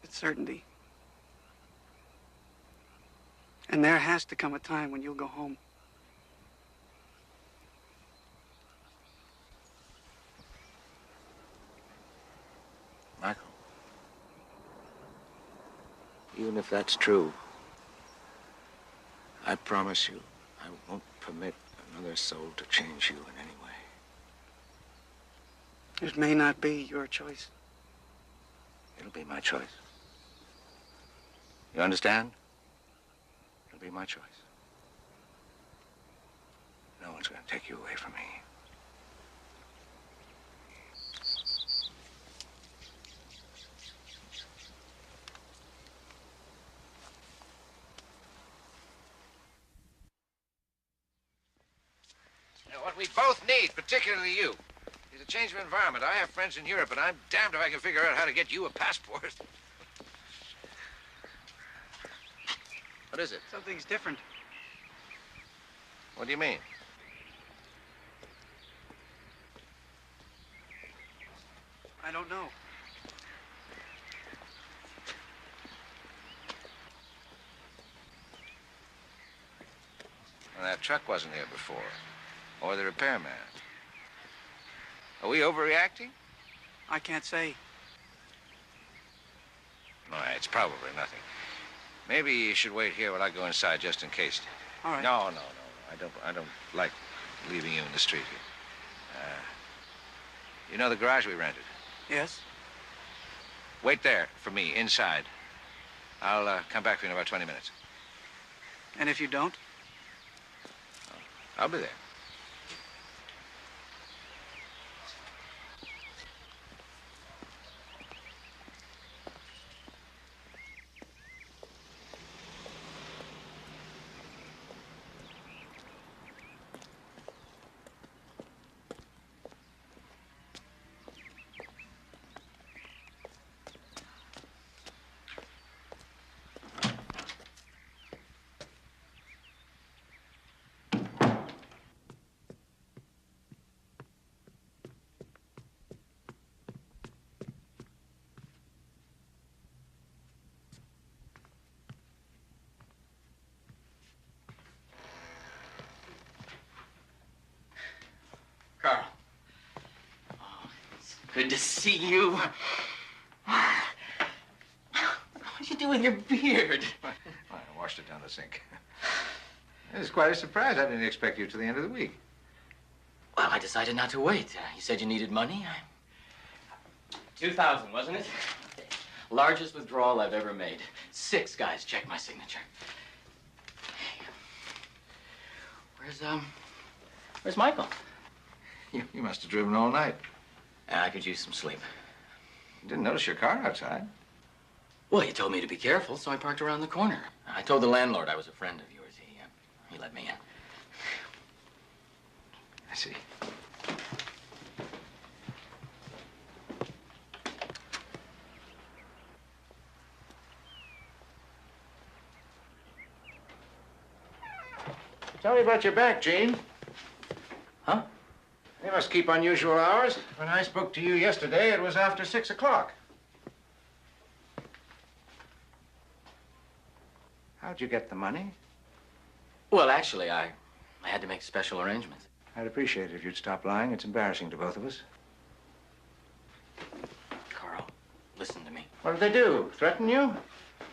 It's certainty. And there has to come a time when you'll go home. Michael, even if that's true, I promise you I won't permit another soul to change you in any way. It may not be your choice. It'll be my choice. You understand? It'll be my choice. No one's going to take you away from me. Now, what we both need, particularly you, is a change of environment. I have friends in Europe, and I'm damned if I can figure out how to get you a passport. What is it? Something's different. What do you mean? I don't know. Well, that truck wasn't here before. Or the repairman. Are we overreacting? I can't say. No, it's probably nothing. Maybe you should wait here while I go inside just in case. All right. No. I don't like leaving you in the street here. You know the garage we rented? Yes? Wait there for me, inside. I'll come back for you in about 20 minutes. And if you don't? I'll be there. Carl. Oh, it's good to see you. What did you do with your beard? Well, I washed it down the sink. It was quite a surprise. I didn't expect you till the end of the week. Well, I decided not to wait. You said you needed money. 2,000, wasn't it? Largest withdrawal I've ever made. 6 guys checked my signature. Where's Michael? You must have driven all night. I could use some sleep. Didn't notice your car outside. Well, you told me to be careful, so I parked around the corner. I told the landlord I was a friend of yours. He let me in. I see. Tell me about your back, Gene. Huh? You must keep unusual hours. When I spoke to you yesterday, it was after 6 o'clock. How'd you get the money? Well, actually, I had to make special arrangements. I'd appreciate it if you'd stop lying. It's embarrassing to both of us. Carl, listen to me. What did they do? Threaten you?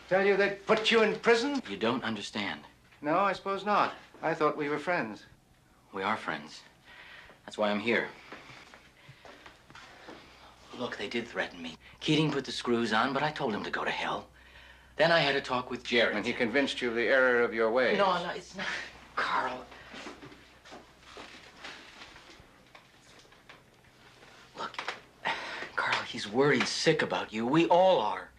Tell you they'd put you in prison? You don't understand. No, I suppose not. I thought we were friends. We are friends. That's why I'm here. Look, they did threaten me. Keating put the screws on, but I told him to go to hell. Then I had a talk with Jared. And he convinced you of the error of your ways. No, it's not. Carl. Look, Carl, he's worried sick about you. We all are.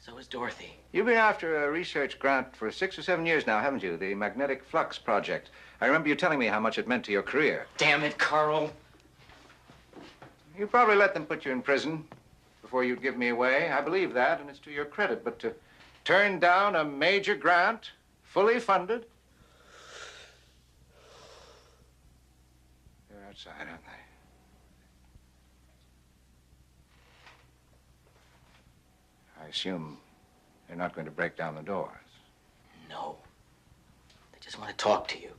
So is Dorothy. You've been after a research grant for 6 or 7 years now, haven't you? The Magnetic Flux Project. I remember you telling me how much it meant to your career. Damn it, Carl. You probably let them put you in prison before you'd give me away. I believe that, and it's to your credit. But to turn down a major grant, fully funded. They're outside, aren't they? I assume they're not going to break down the doors. No. They just want to talk to you.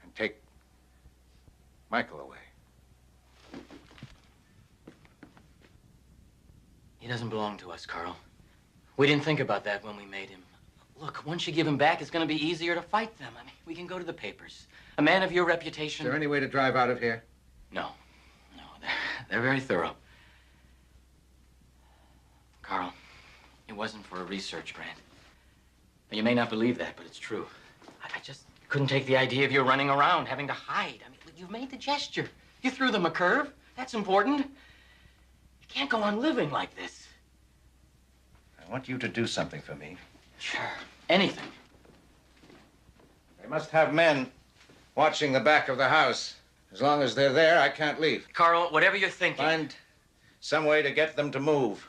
And take Michael away. He doesn't belong to us, Carl. We didn't think about that when we made him. Look, once you give him back, it's going to be easier to fight them. I mean, we can go to the papers. A man of your reputation... Is there any way to drive out of here? No. No, they're very thorough. Carl, it wasn't for a research grant. You may not believe that, but it's true. I just couldn't take the idea of you running around, having to hide. I mean, you've made the gesture. You threw them a curve. That's important. You can't go on living like this. I want you to do something for me. Sure. Anything. They must have men watching the back of the house. As long as they're there, I can't leave. Carl, whatever you're thinking... Find some way to get them to move.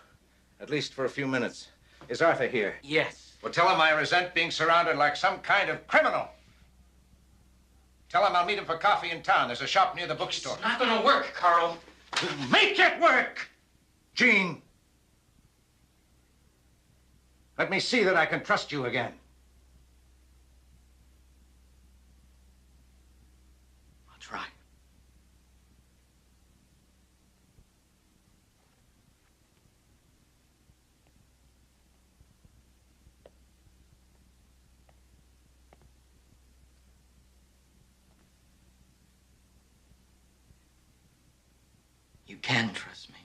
At least for a few minutes. Is Arthur here? Yes. Well, tell him I resent being surrounded like some kind of criminal. Tell him I'll meet him for coffee in town. There's a shop near the bookstore. It's not gonna work, Carl. Make it work! Gene! Let me see that I can trust you again. I'll try. You can trust me.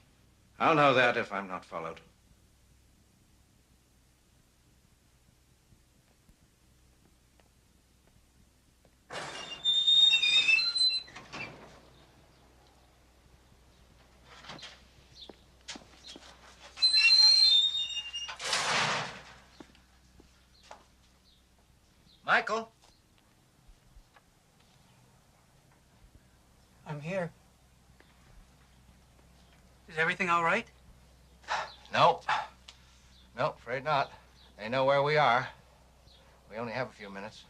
I'll know that if I'm not followed. Michael? I'm here. Is everything all right? No. No, afraid not. They know where we are. We only have a few minutes.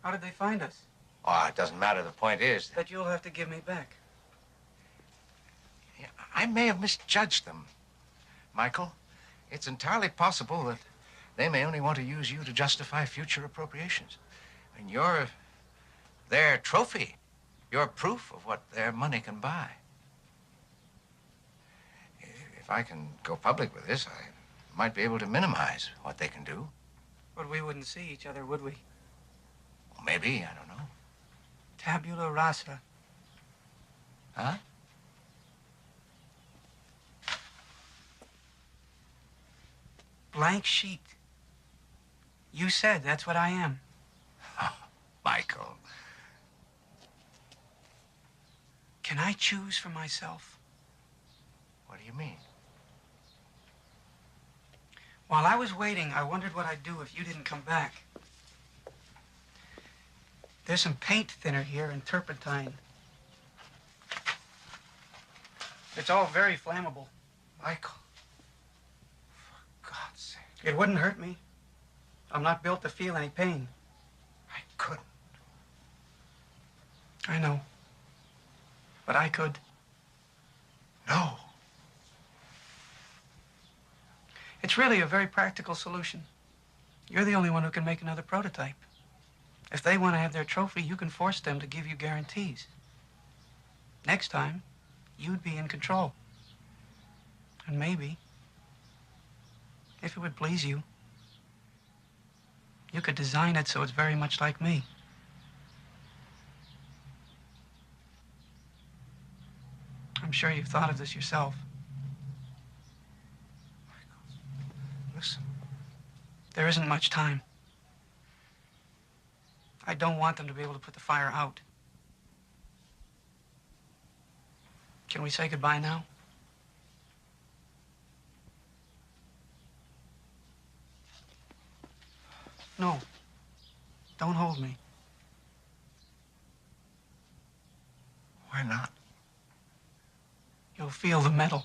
How did they find us? Oh, it doesn't matter. The point is That you'll have to give me back. I may have misjudged them, Michael. It's entirely possible that they may only want to use you to justify future appropriations. And you're their trophy. You're proof of what their money can buy. If I can go public with this, I might be able to minimize what they can do. But we wouldn't see each other, would we? Well, maybe, I don't know. Tabula rasa. Huh? Blank sheet. You said that's what I am. Oh, Michael. Can I choose for myself? What do you mean? While I was waiting, I wondered what I'd do if you didn't come back. There's some paint thinner here and turpentine. It's all very flammable. Michael, for God's sake. It wouldn't hurt me. I'm not built to feel any pain. I couldn't. I know. But I could. No. It's really a very practical solution. You're the only one who can make another prototype. If they want to have their trophy, you can force them to give you guarantees. Next time, you'd be in control. And maybe, if it would please you, you could design it so it's very much like me. I'm sure you've thought of this yourself. Listen. There isn't much time. I don't want them to be able to put the fire out. Can we say goodbye now? No. Don't hold me. Why not? You'll feel the metal.